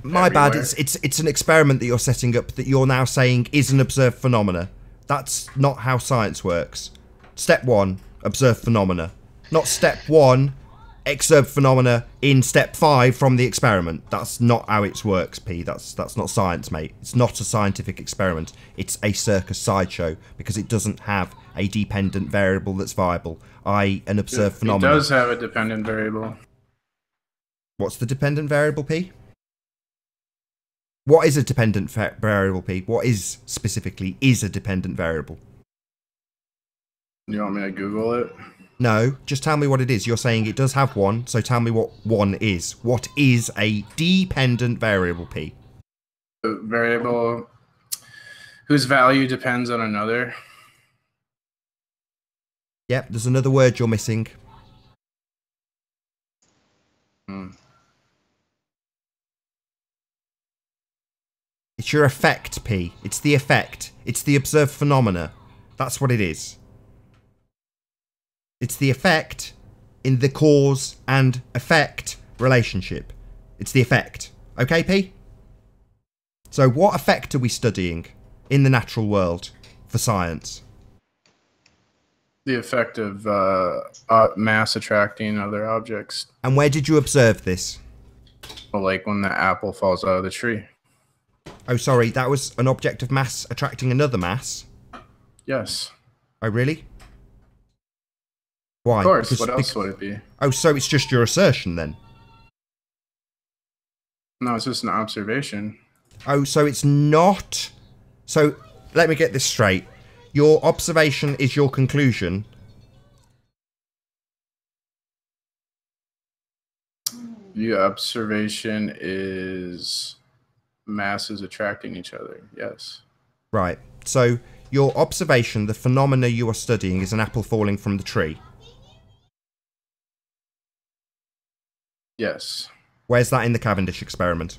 F: My bad, it's an experiment that you're setting up that you're now saying is an observed phenomena. That's not how science works. Step 1, observe phenomena. Not step 1, observe phenomena in step 5 from the experiment. That's not how it works, P. That's not science, mate. It's not a scientific experiment. It's a circus sideshow because it doesn't have a dependent variable that's viable, i.e. an observed phenomenon.
J: It does have a dependent variable.
F: What's the dependent variable, P? What is a dependent variable, P? What is, specifically, is a dependent variable?
J: You want me to Google it?
F: No, just tell me what it is. You're saying it does have one, so tell me what one is. What is a dependent variable, P?
J: A variable whose value depends on another.
F: Yep, there's another word you're missing.
J: Hmm.
F: It's your effect, P. It's the effect. It's the observed phenomena. That's what it is. It's the effect in the cause and effect relationship. It's the effect. Okay, P? So what effect are we studying in the natural world for science?
J: The effect of mass attracting other objects.
F: And where did you observe this?
J: Well, like when the apple falls out of the tree.
F: Oh, sorry, that was an object of mass attracting another mass?
J: Yes.
F: Oh, really? Why?
J: Of course,
F: Because,
J: what else would it be?
F: Oh, so it's just your assertion then?
J: No, it's just an observation.
F: Oh, so it's not... So, let me get this straight. Your observation is your conclusion.
J: The observation is masses attracting each other, yes.
F: Right. So, your observation, the phenomena you are studying, is an apple falling from the tree.
J: Yes.
F: Where's that in the Cavendish experiment?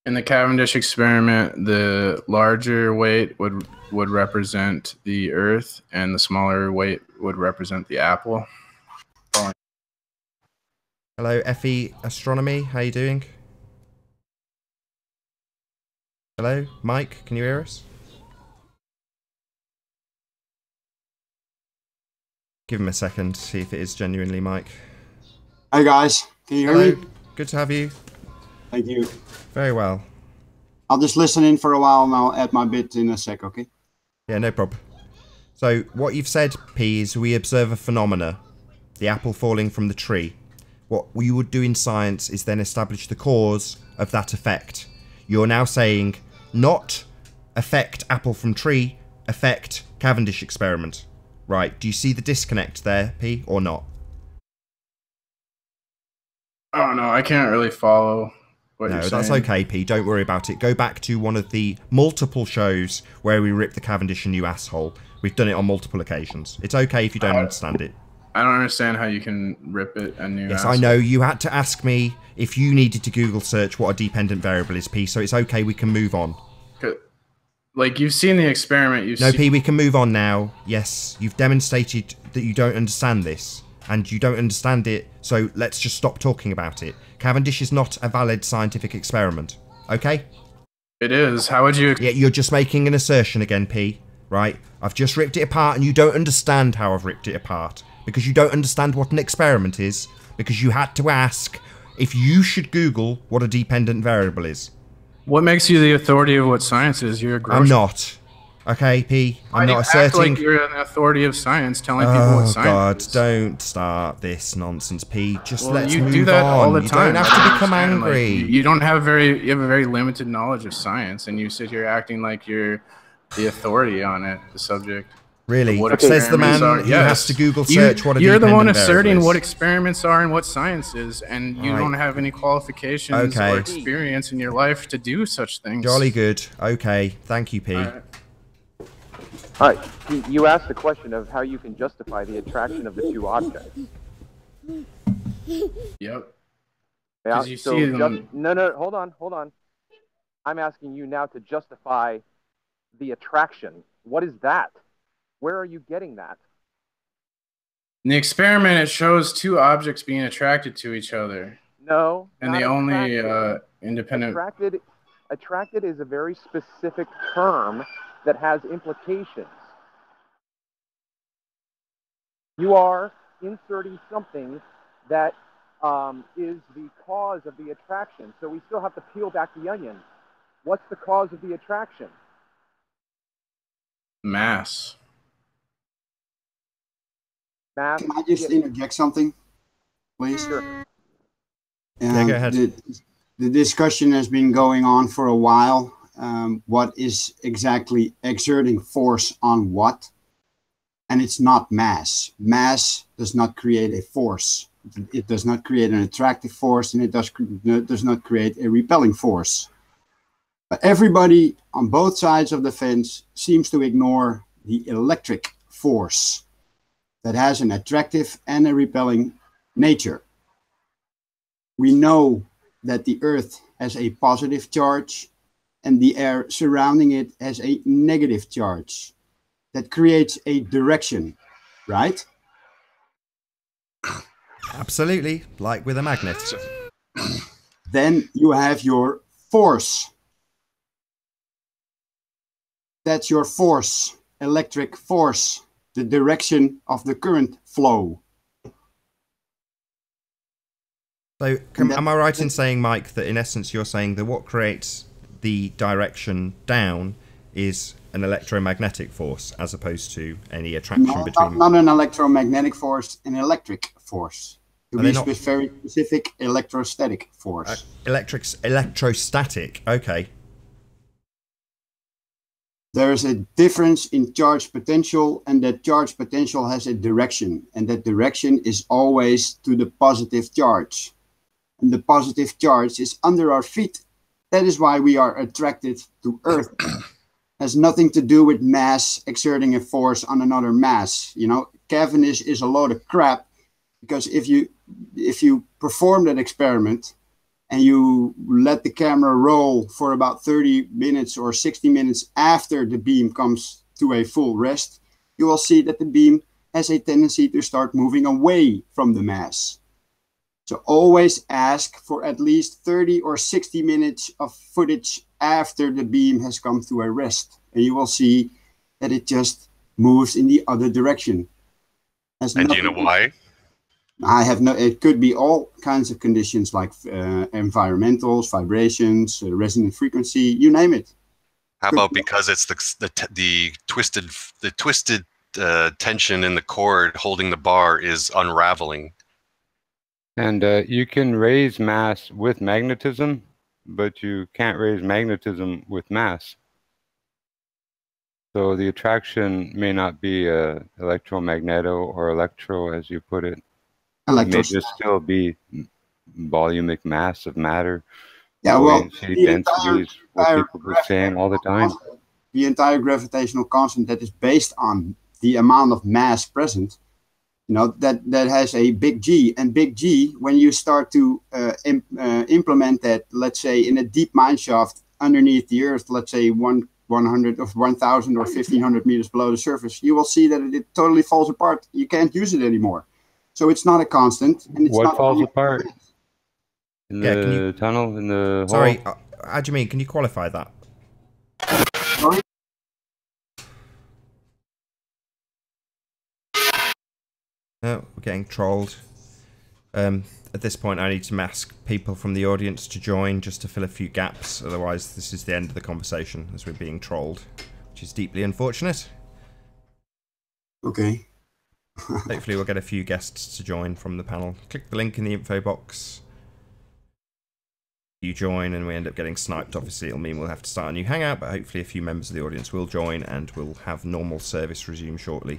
J: In the Cavendish experiment, the larger weight would represent the Earth, and the smaller weight would represent the apple.
F: Hello, FE Astronomy. How you doing? Hello, Mike. Can you hear us? Give him a second, see if it is genuinely Mike.
L: Hi guys, can you hear
F: Hello.
L: me?
F: Good to have you.
L: Thank you.
F: Very well.
L: I'll just listen in for a while and I'll add my bit in a sec, okay?
F: Yeah, no problem. So, what you've said, P, is we observe a phenomena, the apple falling from the tree. What we would do in science is then establish the cause of that effect. You're now saying, not effect apple from tree, effect Cavendish experiment. Right, do you see the disconnect there, P, or not?
J: I don't know, I can't really follow what you're
F: No,
J: saying.
F: that's okay, P. Don't worry about it. Go back to one of the multiple shows where we rip the Cavendish a new asshole. We've done it on multiple occasions. It's okay if you don't understand it.
J: I don't understand how you can rip it a new
F: Yes,
J: asshole.
F: I know. You had to ask me if you needed to Google search what a dependent variable is, P, so it's okay. We can move on.
J: Like, you've seen the experiment.
F: No, P, we can move on now. Yes, you've demonstrated that you don't understand this, and you don't understand it, so let's just stop talking about it. Cavendish is not a valid scientific experiment, okay?
J: It is. How would you...
F: Yeah, you're just making an assertion again, P, right? I've just ripped it apart, and you don't understand how I've ripped it apart, because you don't understand what an experiment is, because you had to ask if you should Google what a dependent variable is.
J: What makes you the authority of what science is? You're a grocer.
F: I'm not. Okay, P. I'm not asserting.
J: Act like you're an authority of science, telling people what science
F: is. Don't start this nonsense, P. Just let's move on.
J: You do that all the time.
F: You don't have to become angry.
J: Like, you don't have you have a very limited knowledge of science, and you sit here acting like you're the authority on it, the subject.
F: Really?
J: What
F: Says the man who has to Google search what a dependent variable is.
J: You're the one asserting what experiments are and what science is, and you don't have any qualifications or experience in your life to do such things.
F: Jolly good. Okay. Thank you, P.
B: All right. You asked the question of how you can justify the attraction of the two objects.
J: Yep.
B: Yeah,
J: you see them...
B: No, hold on. I'm asking you now to justify the attraction. What is that? Where are you getting that?
J: In the experiment, it shows two objects being attracted to each other.
B: No.
J: And the only independent...
B: Attracted is a very specific term that has implications. You are inserting something that is the cause of the attraction. So we still have to peel back the onion. What's the cause of the attraction?
J: Mass.
L: Can I just interject something, please?
B: Sure.
F: Yeah, go ahead.
L: The discussion has been going on for a while. What is exactly exerting force on what? And it's not mass. Mass does not create a force. It does not create an attractive force, and it does not create a repelling force. But everybody on both sides of the fence seems to ignore the electric force that has an attractive and a repelling nature. We know that the Earth has a positive charge and the air surrounding it has a negative charge. That creates a direction, right?
F: Absolutely, like with a magnet.
L: Then you have your force. That's your force, electric force, the direction of the current flow.
F: So, am I right in saying, Mike, that in essence you're saying that what creates the direction down is an electromagnetic force as opposed to any attraction between...
L: Not an electromagnetic force, an electric force. To be very specific, electrostatic force.
F: Electrostatic, okay.
L: There is a difference in charge potential, and that charge potential has a direction, and that direction is always to the positive charge. And the positive charge is under our feet. That is why we are attracted to Earth. Has nothing to do with mass exerting a force on another mass. You know, Cavendish is a load of crap, because if you perform that experiment and you let the camera roll for about 30 minutes or 60 minutes after the beam comes to a full rest, you will see that the beam has a tendency to start moving away from the mass. So always ask for at least 30 or 60 minutes of footage after the beam has come to a rest. And you will see that it just moves in the other direction.
K: And do you know why?
L: I have no, it could be all kinds of conditions like environmentals, vibrations, resonant frequency, you name it.
K: How about because it's the twisted tension in the cord holding the bar is unraveling?
A: And you can raise mass with magnetism, but you can't raise magnetism with mass. So the attraction may not be electromagneto or electro, as you put it. It may just still be volumic mass of matter.
L: Yeah, well,
A: densities, what people are saying all the time.
L: The entire gravitational constant that is based on the amount of mass present, you know, that has a big G. And big G, when you start to implement that, let's say, in a deep mine shaft underneath the Earth, let's say 100 or 1,000 or 1,500 meters below the surface, you will see that it totally falls apart. You can't use it anymore. So it's not a constant. And it's
A: what
L: not
A: falls apart? In
F: Yeah,
A: the tunnel, in the hole?
F: Sorry, how do you mean? Can you qualify that?
L: Sorry?
F: Oh, we're getting trolled. At this point, I need to ask people from the audience to join just to fill a few gaps. Otherwise, this is the end of the conversation as we're being trolled, which is deeply unfortunate.
L: Okay.
F: Hopefully, we'll get a few guests to join from the panel. Click the link in the info box. You join and we end up getting sniped. Obviously, it'll mean we'll have to start a new hangout, but hopefully, a few members of the audience will join and we'll have normal service resume shortly.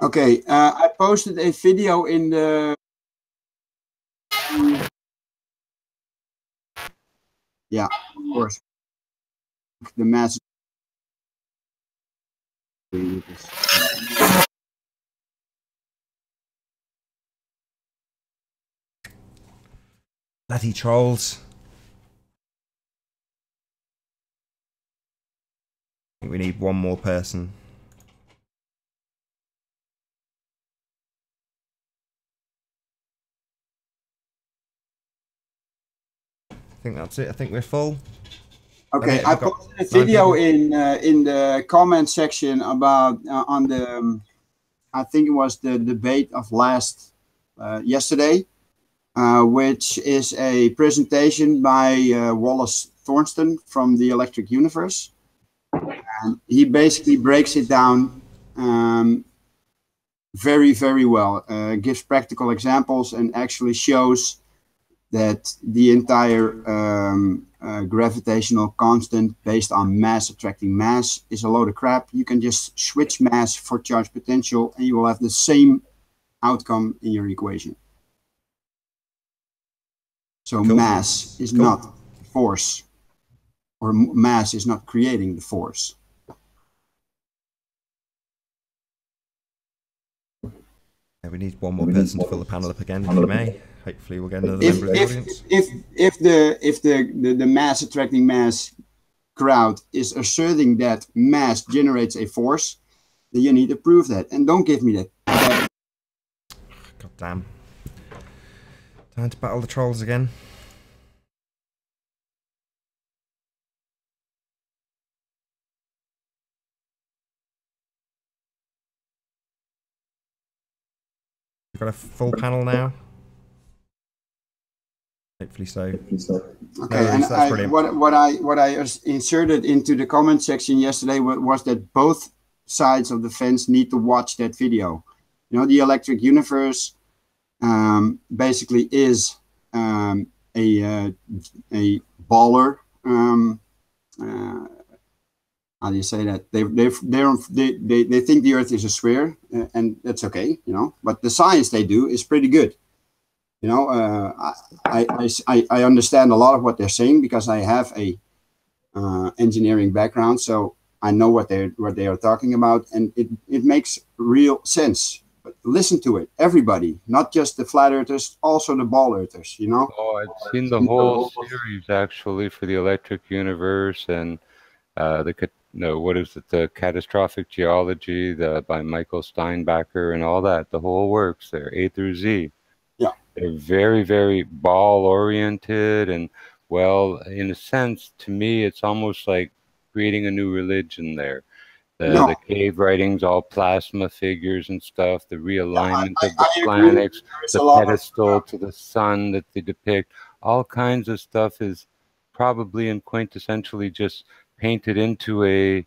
L: Okay, I posted a video in the... Yeah, of course. The mass...
F: Bloody trolls. I think we need one more person. I think that's it. I think we're full.
L: Okay, I posted a video in the comment section about on the I think it was the debate of yesterday, which is a presentation by Wallace Thornston from the Electric Universe. And he basically breaks it down very, very well, gives practical examples and actually shows that the entire gravitational constant based on mass attracting mass is a load of crap. You can just switch mass for charge potential and you will have the same outcome in your equation. So cool. Mass is not force, or mass is not creating the force.
F: We need one more person to fill the panel up again, if you may. Hopefully we'll get another member of the audience.
L: If the mass attracting mass crowd is asserting that mass generates a force, then you need to prove that. And don't give me that.
F: God damn. Time to battle the trolls again. We've got a full panel now. Hopefully so.
L: Okay, no, and what I inserted into the comment section yesterday was that both sides of the fence need to watch that video. You know, the electric universe basically is a baller. How do you say that? They think the Earth is a sphere, and that's okay, you know. But the science they do is pretty good. You know, I understand a lot of what they're saying because I have a engineering background, so I know what they are talking about, and it makes real sense. But listen to it, everybody, not just the flat earthers, also the ball earthers. You know.
A: Oh, I've seen the whole series actually for the electric universe and what is it? The catastrophic geology, by Michael Steinbacher and all that. The whole works there, A through Z.
L: Yeah,
A: they're very, very ball oriented, and well, in a sense, to me, it's almost like creating a new religion there. The cave writings, all plasma figures and stuff, the realignment of the planets, the pedestal to the sun that they depict, all kinds of stuff is probably and quintessentially just painted into a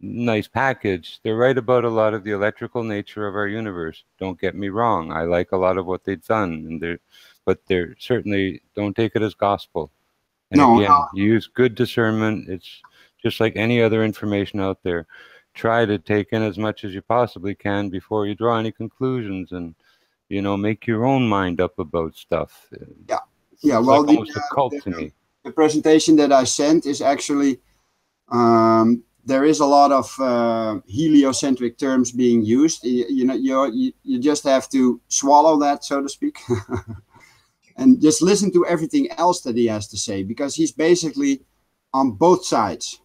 A: nice package. They're right about a lot of the electrical nature of our universe. Don't get me wrong. I like a lot of what they've done, but they're certainly don't take it as gospel. And again, use good discernment. It's just like any other information out there. Try to take in as much as you possibly can before you draw any conclusions, and you know, make your own mind up about stuff.
L: Yeah, yeah. Well,
A: like almost a cult to me.
L: The presentation that I sent is actually there is a lot of heliocentric terms being used. You just have to swallow that, so to speak, and just listen to everything else that he has to say, because he's basically on both sides.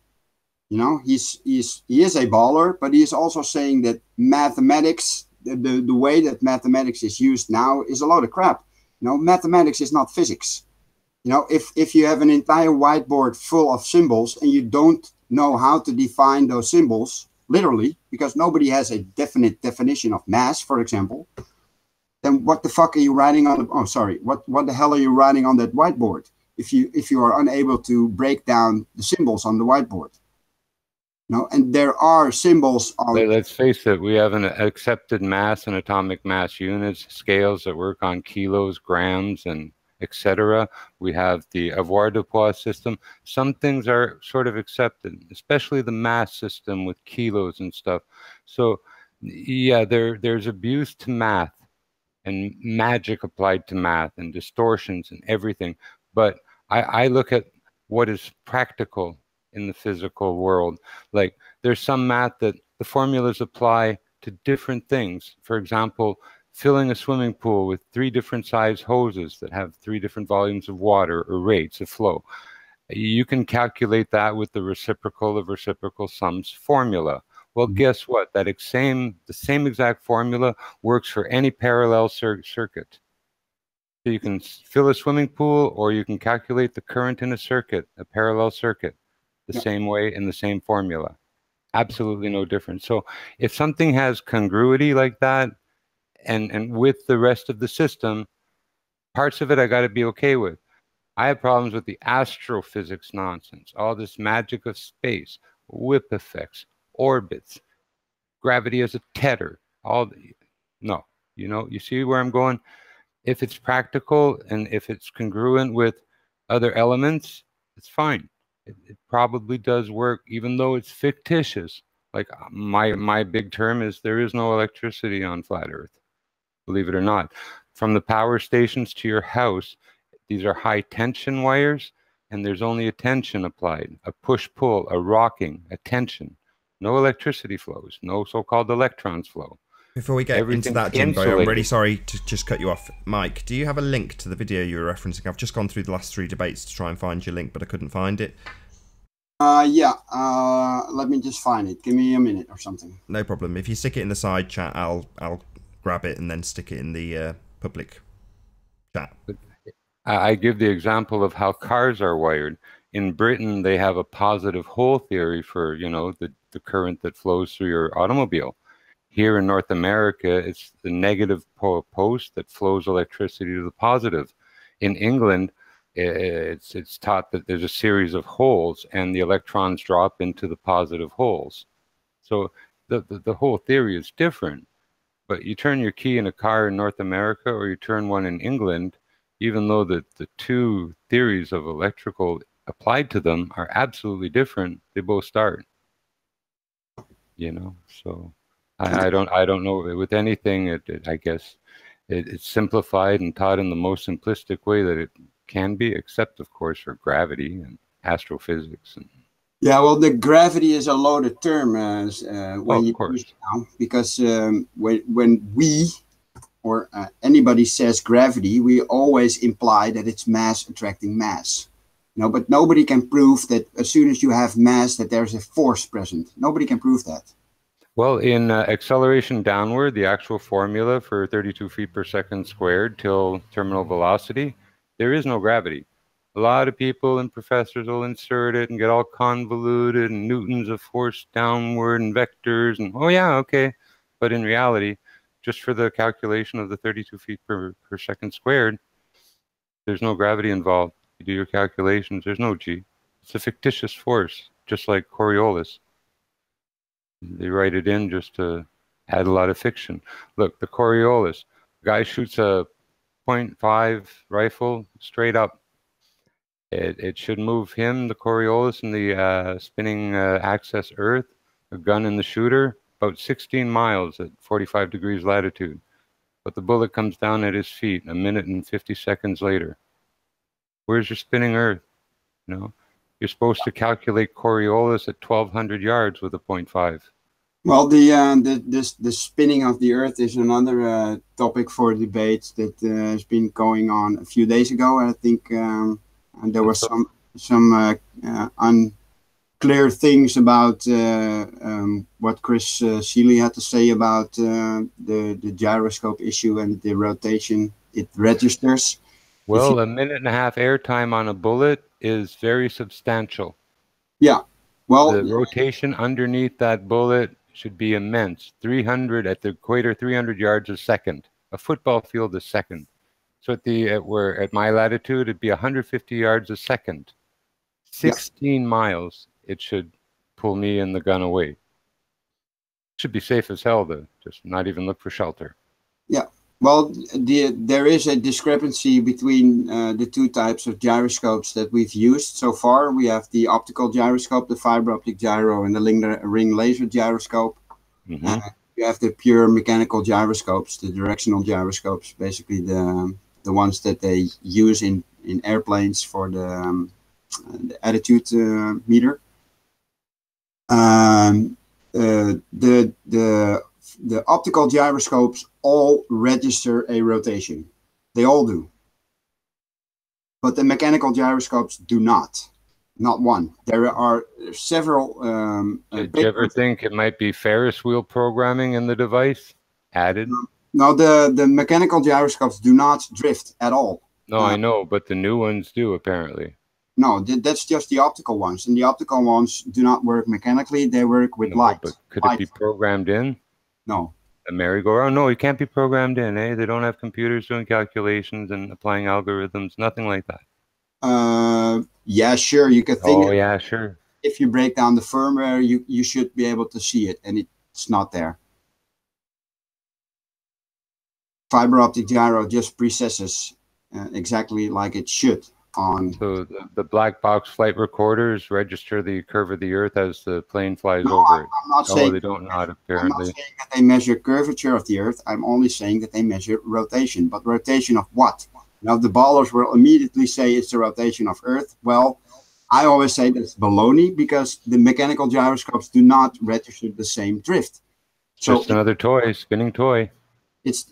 L: You know, he is a baller, but he is also saying that mathematics, the way that mathematics is used now, is a load of crap. You know, mathematics is not physics. You know, if you have an entire whiteboard full of symbols and you don't know how to define those symbols, literally, because nobody has a definite definition of mass, for example, then what the fuck are you writing on? What the hell are you writing on that whiteboard if you are unable to break down the symbols on the whiteboard? No, and there are symbols on.
A: Let's face it, we have an accepted mass and atomic mass units, scales that work on kilos, grams, and etc. We have the avoirdupois system. Some things are sort of accepted, especially the mass system with kilos and stuff. So, yeah, there's abuse to math and magic applied to math and distortions and everything. But I look at what is practical in the physical world. Like there's some math that the formulas apply to different things. For example, filling a swimming pool with 3 different size hoses that have 3 different volumes of water or rates of flow. You can calculate that with the reciprocal of reciprocal sums formula. Well, guess what? The same exact formula works for any parallel circuit. So you can fill a swimming pool, or you can calculate the current in a circuit, a parallel circuit, the same way in the same formula. Absolutely no difference. So if something has congruity like that, and with the rest of the system, parts of it I got to be okay with. I have problems with the astrophysics nonsense, all this magic of space, whip effects, orbits, gravity as a tether, no. You know, you see where I'm going? If it's practical and if it's congruent with other elements, it's fine. It probably does work, even though it's fictitious. Like my big term is there is no electricity on flat Earth, believe it or not. From the power stations to your house, these are high tension wires, and there's only a tension applied, a push-pull, a rocking, a tension. No electricity flows, no so-called electrons flow.
F: Before we get into
A: Everything's
F: that, Jimbo, I'm
A: insulated.
F: really sorry to just cut you off. Mike, do you have a link to the video you were referencing? I've just gone through the last 3 debates to try and find your link, but I couldn't find it.
L: Yeah, let me just find it. Give me a minute or something.
F: No problem. If you stick it in the side chat, I'll grab it and then stick it in the public chat.
A: I give the example of how cars are wired. In Britain, they have a positive hole theory for, you know, the current that flows through your automobile. Here in North America, it's the negative post that flows electricity to the positive. In England, it's taught that there's a series of holes and the electrons drop into the positive holes. So the whole theory is different. But you turn your key in a car in North America or you turn one in England, even though the two theories of electrical applied to them are absolutely different, they both start. You know, so I don't know with anything. I guess it's simplified and taught in the most simplistic way that it can be, except of course for gravity and astrophysics. And
L: yeah, well, the gravity is a loaded term when you use it now, because when we or anybody says gravity, we always imply that it's mass attracting mass. You know, but nobody can prove that as soon as you have mass that there's a force present. Nobody can prove that.
A: Well, in acceleration downward, the actual formula for 32 feet per second squared till terminal velocity, there is no gravity. A lot of people and professors will insert it and get all convoluted and newtons of force downward and vectors and, oh yeah, okay. But in reality, just for the calculation of the 32 feet per second squared, there's no gravity involved. You do your calculations, there's no G. It's a fictitious force, just like Coriolis. They write it in just to add a lot of fiction. Look, the Coriolis, the guy shoots a .5 rifle straight up. It should move him, the Coriolis, and the spinning axis Earth, a gun in the shooter, about 16 miles at 45 degrees latitude. But the bullet comes down at his feet a minute and 50 seconds later. Where's your spinning Earth? You know, you're supposed to calculate Coriolis at 1,200 yards with a .5.
L: Well, the spinning of the Earth is another topic for debate that has been going on a few days ago. I think and there was some unclear things about what Chris Seeley had to say about the gyroscope issue and the rotation it registers.
A: Well, a minute and a half airtime on a bullet is very substantial.
L: Yeah, well,
A: the rotation underneath that bullet should be immense. 300 at the equator, 300 yards a second. A football field a second. So at my latitude, it'd be 150 yards a second. 16 miles, it should pull me and the gun away. Should be safe as hell to just not even look for shelter.
L: Yeah. Well, there is a discrepancy between the two types of gyroscopes that we've used so far. We have the optical gyroscope, the fiber optic gyro, and the ring laser gyroscope.
A: Mm-hmm.
L: You have the pure mechanical gyroscopes, the directional gyroscopes, basically the ones that they use in airplanes for the attitude meter. The optical gyroscopes all register a rotation. They all do. But the mechanical gyroscopes do not. Not one. There are several...
A: Did you ever think it might be Ferris wheel programming in the device added?
L: No, the mechanical gyroscopes do not drift at all.
A: No, I know, but the new ones do, apparently.
L: No, that's just the optical ones. And the optical ones do not work mechanically. They work with light.
A: But could it be programmed in?
L: No.
A: A merry-go-round? No, it can't be programmed in, eh? They don't have computers doing calculations and applying algorithms, nothing like that.
L: Yeah, sure. You can think.
A: Oh, yeah, sure.
L: If you break down the firmware, you should be able to see it, and it's not there. Fiber optic gyro just processes exactly like it should.
A: So the black box flight recorders register the curve of the Earth as the plane flies over it.
L: I'm not saying
A: they don't not apparently.
L: I'm not saying that they measure curvature of the Earth. I'm only saying that they measure rotation. But rotation of what? Now the ballers will immediately say it's the rotation of Earth. Well, I always say that's baloney because the mechanical gyroscopes do not register the same drift. So
A: just another toy, spinning toy.
L: It's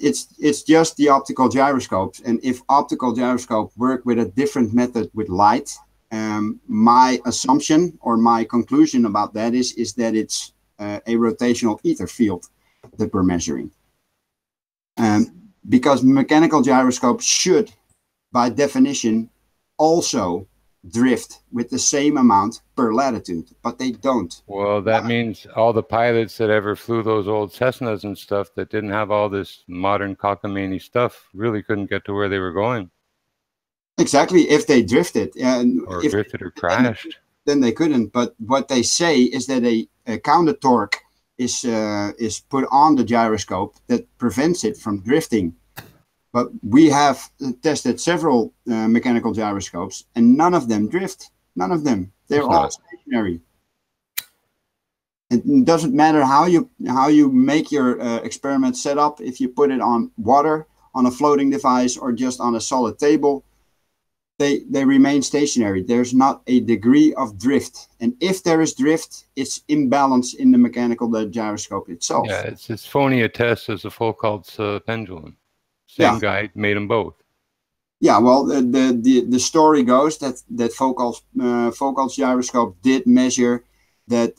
L: just the optical gyroscopes, and if optical gyroscope work with a different method with light, my assumption or my conclusion about that is that it's a rotational ether field that we're measuring. Because mechanical gyroscopes should, by definition, also drift with the same amount per latitude, but they don't.
A: Well, that means all the pilots that ever flew those old Cessnas and stuff that didn't have all this modern cockamamie stuff really couldn't get to where they were going.
L: Exactly, if they drifted.
A: Or drifted or crashed.
L: Then they couldn't. But what they say is that a counter torque is put on the gyroscope that prevents it from drifting. But we have tested several mechanical gyroscopes, and none of them drift. None of them. They're all stationary. It doesn't matter how you make your experiment set up. If you put it on water, on a floating device, or just on a solid table, they remain stationary. There's not a degree of drift. And if there is drift, it's imbalance in the mechanical gyroscope itself.
A: Yeah, it's as phony a test as a Foucault's pendulum. Same guy made them both.
L: Yeah, well, the story goes that Foucault's gyroscope did measure that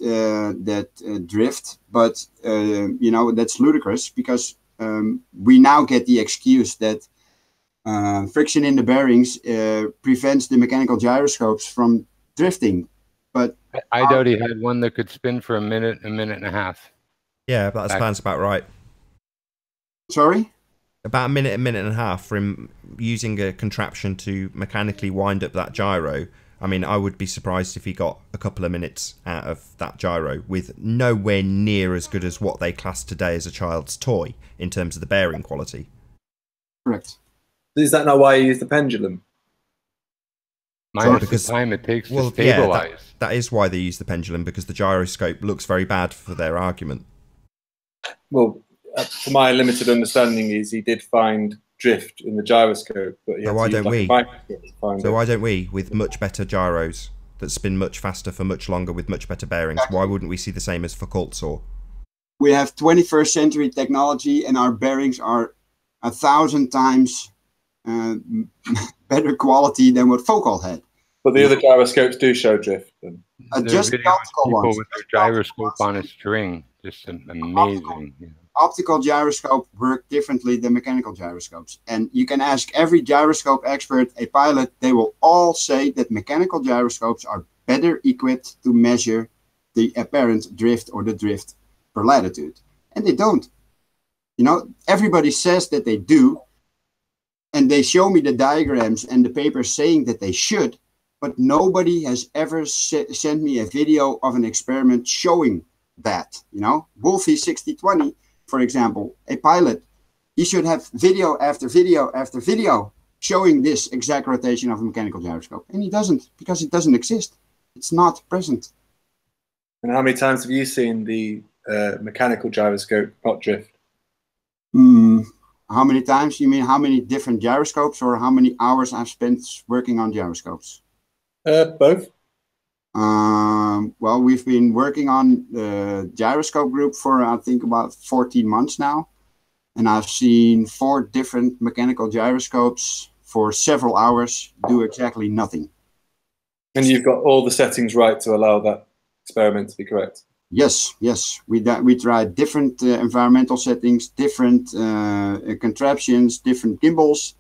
L: drift, but you know, that's ludicrous because we now get the excuse that friction in the bearings prevents the mechanical gyroscopes from drifting. But
A: I doubt he had one that could spin for a minute and a half.
F: Yeah, that sounds about right.
L: Sorry?
F: About a minute and a half for him using a contraption to mechanically wind up that gyro. I mean, I would be surprised if he got a couple of minutes out of that gyro with nowhere near as good as what they class today as a child's toy in terms of the bearing quality.
L: Correct.
M: Is that not why you use the pendulum?
A: Minus the time it takes to stabilize.
F: Yeah, that is why they use the pendulum, because the gyroscope looks very bad for their argument.
M: Well, for my limited understanding is he did find drift in the gyroscope. But
F: So why don't we? So why don't we, with much better gyros that spin much faster for much longer with much better bearings, why wouldn't we see the same as Foucault saw?
L: We have 21st century technology and our bearings are 1,000 times better quality than what Foucault had.
M: But the other gyroscopes do show drift.
L: Just the optical ones.
A: With their gyroscope on a string, just amazing.
L: Optical gyroscope work differently than mechanical gyroscopes. And you can ask every gyroscope expert, a pilot, they will all say that mechanical gyroscopes are better equipped to measure the apparent drift or the drift per latitude. And they don't. You know, everybody says that they do. And they show me the diagrams and the papers saying that they should. But nobody has ever sent me a video of an experiment showing that. You know, Wolfie 6020. For example, a pilot, he should have video after video after video showing this exact rotation of a mechanical gyroscope. And he doesn't, because it doesn't exist. It's not present.
M: And how many times have you seen the mechanical gyroscope not drift?
L: How many times? You mean how many different gyroscopes or how many hours I've spent working on gyroscopes?
M: Both.
L: Well, we've been working on the gyroscope group for, I think, about 14 months now. And I've seen 4 different mechanical gyroscopes for several hours do exactly nothing.
M: And you've got all the settings right to allow that experiment to be correct?
L: Yes, yes. We tried different environmental settings, different contraptions, different gimbals.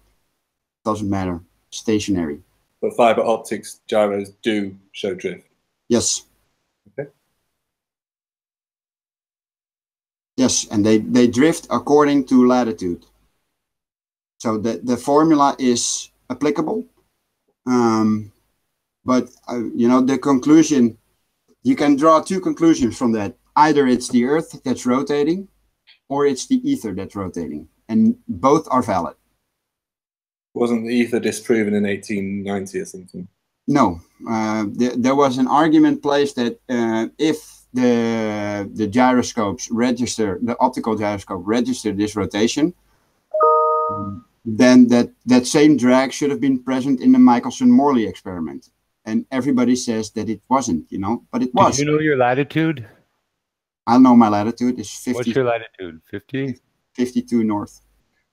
L: Doesn't matter. Stationary.
M: But fiber optics gyros do show drift?
L: Yes.
M: Okay.
L: Yes, and they drift according to latitude. So the formula is applicable. But, you know, the conclusion, you can draw 2 conclusions from that. Either it's the Earth that's rotating, or it's the ether that's rotating. And both are valid.
M: Wasn't the ether disproven in 1890 or something?
L: No. There was an argument placed that if the gyroscopes register, the optical gyroscope register this rotation, then that same drag should have been present in the Michelson-Morley experiment. And everybody says that it wasn't, you know, but it was.
A: Did you know your latitude?
L: I know my latitude is 50.
A: What's your latitude? 50?
L: 52 north.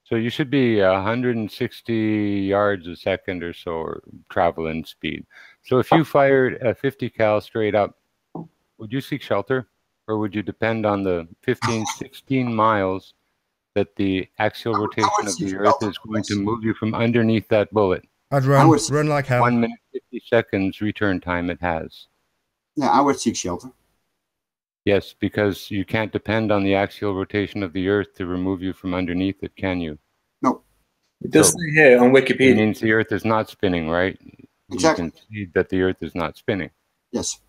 A: So you should be 160 yards a second or so, or traveling speed. So if you fired a 50 cal straight up, would you seek shelter, or would you depend on the 15, 16 miles that the axial rotation of the Earth is going to move you from underneath that bullet?
F: I'd run like hell.
A: 1 minute, 50 seconds return time it has.
L: Yeah, I would seek shelter.
A: Yes, because you can't depend on the axial rotation of the Earth to remove you from underneath it, can you?
L: No.
M: It does say here on Wikipedia.
A: It means the Earth is not spinning, right?
L: Exactly.
A: You can see that the Earth is not spinning.
L: Yes.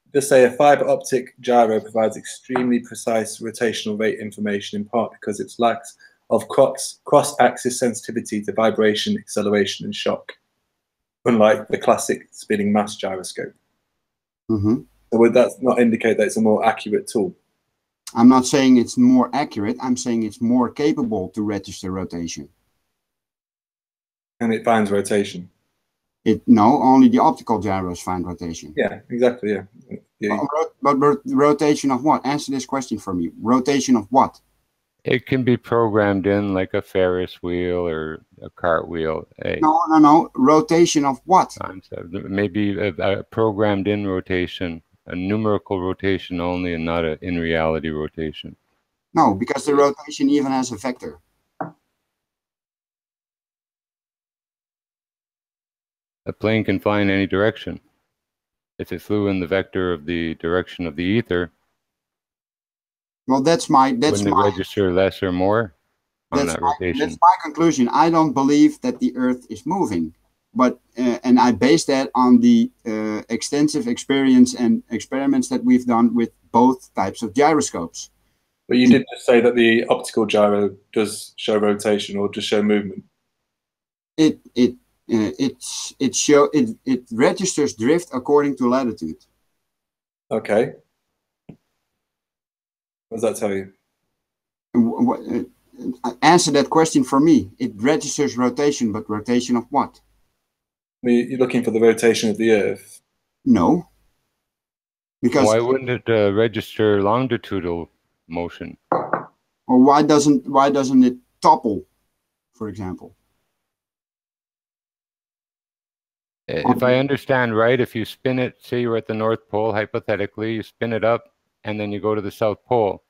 M: It does say a fiber optic gyro provides extremely precise rotational rate information, in part because it lacks of cross-axis sensitivity to vibration, acceleration, and shock, unlike the classic spinning mass gyroscope.
L: Mm-hmm.
M: So would that not indicate that it's a more accurate tool?
L: I'm not saying it's more accurate. I'm saying it's more capable to register rotation.
M: And it finds rotation?
L: No, only the optical gyros find rotation.
M: Yeah, exactly, yeah.
L: But rotation of what? Answer this question for me. Rotation of what?
A: It can be programmed in like a Ferris wheel or a cartwheel.
L: No. Rotation of what?
A: Maybe a programmed in rotation, a numerical rotation only, and not a in reality rotation.
L: No, because the rotation even has a vector.
A: A plane can fly in any direction. If it flew in the vector of the direction of the ether,
L: well, that's my
A: wouldn't it register less or more on that rotation?
L: That's my conclusion. I don't believe that the Earth is moving, but and I base that on the extensive experience and experiments that we've done with both types of gyroscopes.
M: But you did just say that the optical gyro does show rotation or just show movement.
L: It registers drift according to latitude.
M: Okay. What does that tell you?
L: Answer that question for me. It registers rotation, but rotation of what?
M: You're looking for the rotation of the Earth?
L: No. Because
A: why wouldn't it register longitudinal motion?
L: Or why doesn't it topple, for example?
A: If I understand right, if you spin it, say you're at the North Pole, hypothetically, you spin it up and then you go to the South Pole,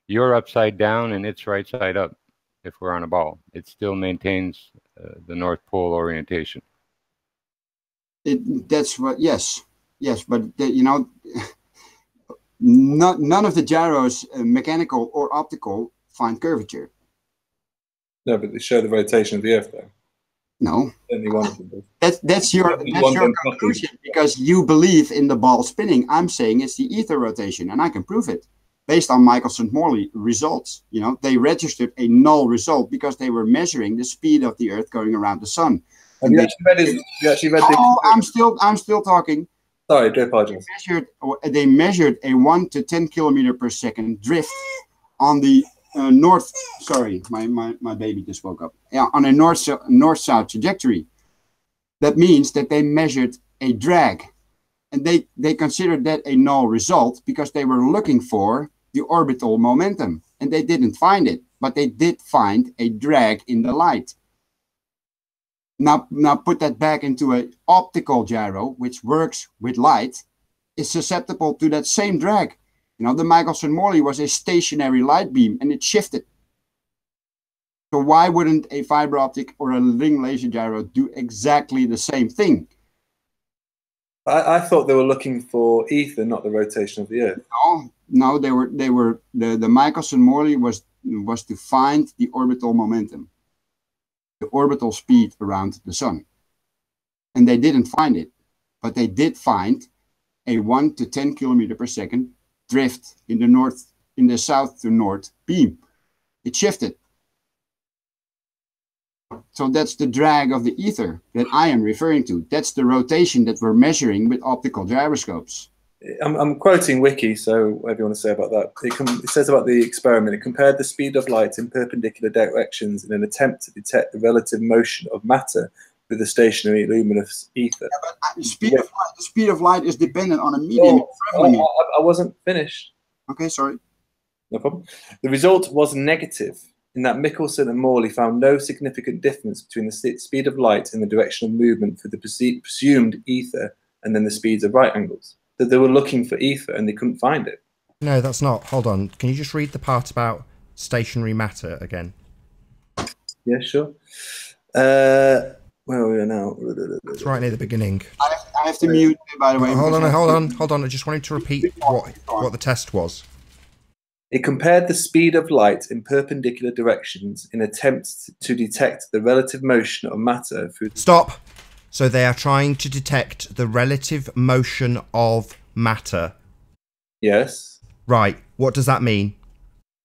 A: you're upside down and it's right side up. If we're on a ball, it still maintains the North Pole orientation.
L: That's what, yes, but you know, none of the gyros, mechanical or optical, find curvature.
M: No, but they show the rotation of the Earth, though.
L: No.
M: Only one of them does.
L: That's your conclusion, because you believe in the ball spinning. I'm saying it's the ether rotation, and I can prove it based on Michael St. Morley results. You know, they registered a null result because they were measuring the speed of the Earth going around the sun.
M: Have you actually read this?
L: Oh, I'm still talking.
M: Sorry, do apologize.
L: They measured a 1 to 10 kilometer per second drift on the north. Sorry, my baby just woke up. Yeah, on a north-south trajectory. That means that they measured a drag, and they considered that a null result because they were looking for the orbital momentum, and they didn't find it, but they did find a drag in the light. Now put that back into an optical gyro, which works with light, is susceptible to that same drag. You know, the Michael St. Morley was a stationary light beam, and it shifted. So why wouldn't a fiber optic or a ring laser gyro do exactly the same thing?
M: I thought they were looking for ether, not the rotation of the Earth.
L: No, the Michael St. Morley was to find the orbital momentum, the orbital speed around the sun, and they didn't find it, but they did find a 1 to 10 kilometer per second drift in the south to north beam. It shifted. So that's the drag of the ether that I am referring to. That's the rotation that we're measuring with optical gyroscopes.
M: I'm quoting Wiki, so whatever you want to say about that. It says about the experiment, it compared the speed of light in perpendicular directions in an attempt to detect the relative motion of matter with a stationary luminous ether.
L: Yeah, but the speed of light is dependent on a medium.
M: I wasn't finished.
L: Okay, sorry.
M: No problem. The result was negative, in that Michelson and Morley found no significant difference between the speed of light and the direction of movement for the presumed ether and then the speeds of right angles. That they were looking for ether and they couldn't find it.
F: No, that's not. Hold on. Can you just read the part about stationary matter again?
M: Yeah, sure. Where are we now?
F: It's right near the beginning.
L: I have to mute, by the way.
F: Hold on. I just wanted to repeat what the test was.
M: It compared the speed of light in perpendicular directions in attempts to detect the relative motion of matter through...
F: Stop! So they are trying to detect the relative motion of matter.
M: Yes.
F: Right. What does that mean?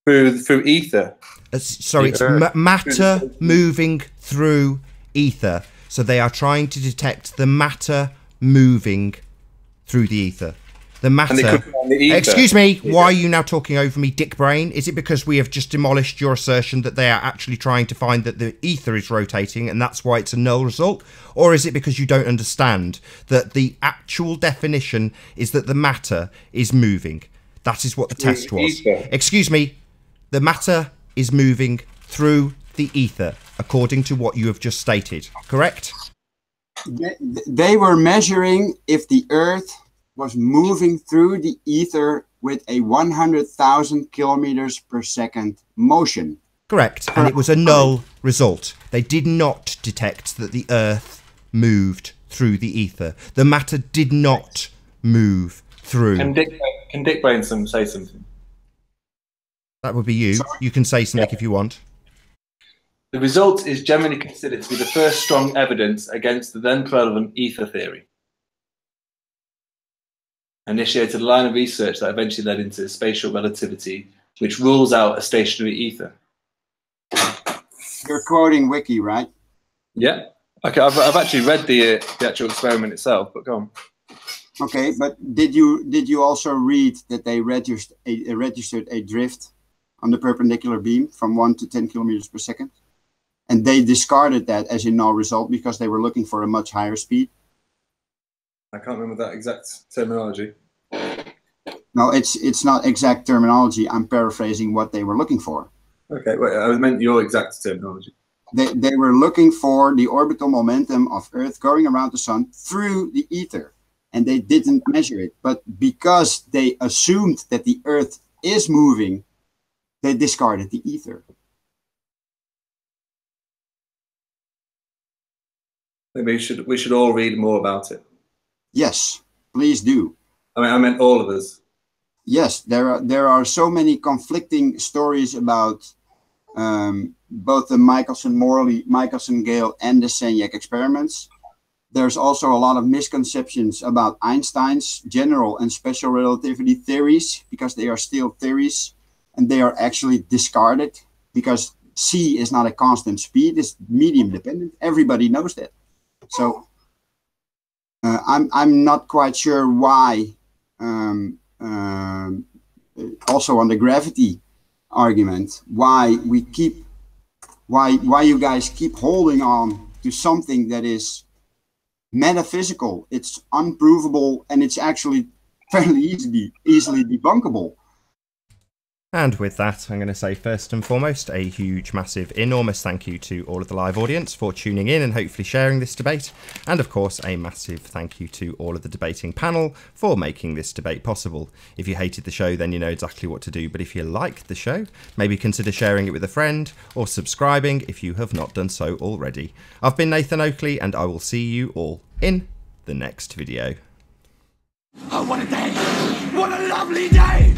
M: Through ether.
F: Sorry, it's matter moving through ether. So they are trying to detect the matter moving through the ether. The matter. Excuse me, why are you now talking over me, dick brain? Is it because we have just demolished your assertion that they are actually trying to find that the ether is rotating and that's why it's a null result? Or is it because you don't understand that the actual definition is that the matter is moving? That is what the test was. Excuse me, the matter is moving through the ether, according to what you have just stated, correct?
L: They were measuring if the Earth was moving through the ether with a 100,000 kilometers per second motion.
F: Correct, and it was a null result. They did not detect that the Earth moved through the ether. The matter did not move through.
M: Can Dick Brain say something?
F: That would be you. Sorry? You can say something if you want.
M: The result is generally considered to be the first strong evidence against the then prevalent ether theory. Initiated a line of research that eventually led into spatial relativity, which rules out a stationary ether.
L: You're quoting Wiki, right?
M: Yeah. Okay, I've actually read the actual experiment itself, but go on.
L: Okay, but did you also read that they registered a drift on the perpendicular beam from 1 to 10 kilometers per second? And they discarded that as a null result because they were looking for a much higher speed?
M: I can't remember that exact terminology.
L: No, it's not exact terminology. I'm paraphrasing what they were looking for.
M: Okay, wait, I meant your exact terminology.
L: They were looking for the orbital momentum of Earth going around the sun through the ether, and they didn't measure it. But because they assumed that the Earth is moving, they discarded the ether.
M: Maybe we should all read more about it.
L: Yes, please do.
M: I meant all of us.
L: Yes, there are so many conflicting stories about both the Michelson-Morley, Michelson-Gale, and the Senyek experiments. There's also a lot of misconceptions about Einstein's general and special relativity theories because they are still theories and they are actually discarded because c is not a constant speed; it's medium dependent. Everybody knows that. So I'm not quite sure why. Also on the gravity argument, why you guys keep holding on to something that is metaphysical, it's unprovable, and it's actually fairly easily debunkable.
F: And with that, I'm going to say first and foremost a huge, massive, enormous thank you to all of the live audience for tuning in and hopefully sharing this debate. And of course, a massive thank you to all of the debating panel for making this debate possible. If you hated the show, then you know exactly what to do. But if you liked the show, maybe consider sharing it with a friend or subscribing if you have not done so already. I've been Nathan Oakley, and I will see you all in the next video.
G: Oh, what a day! What a lovely day!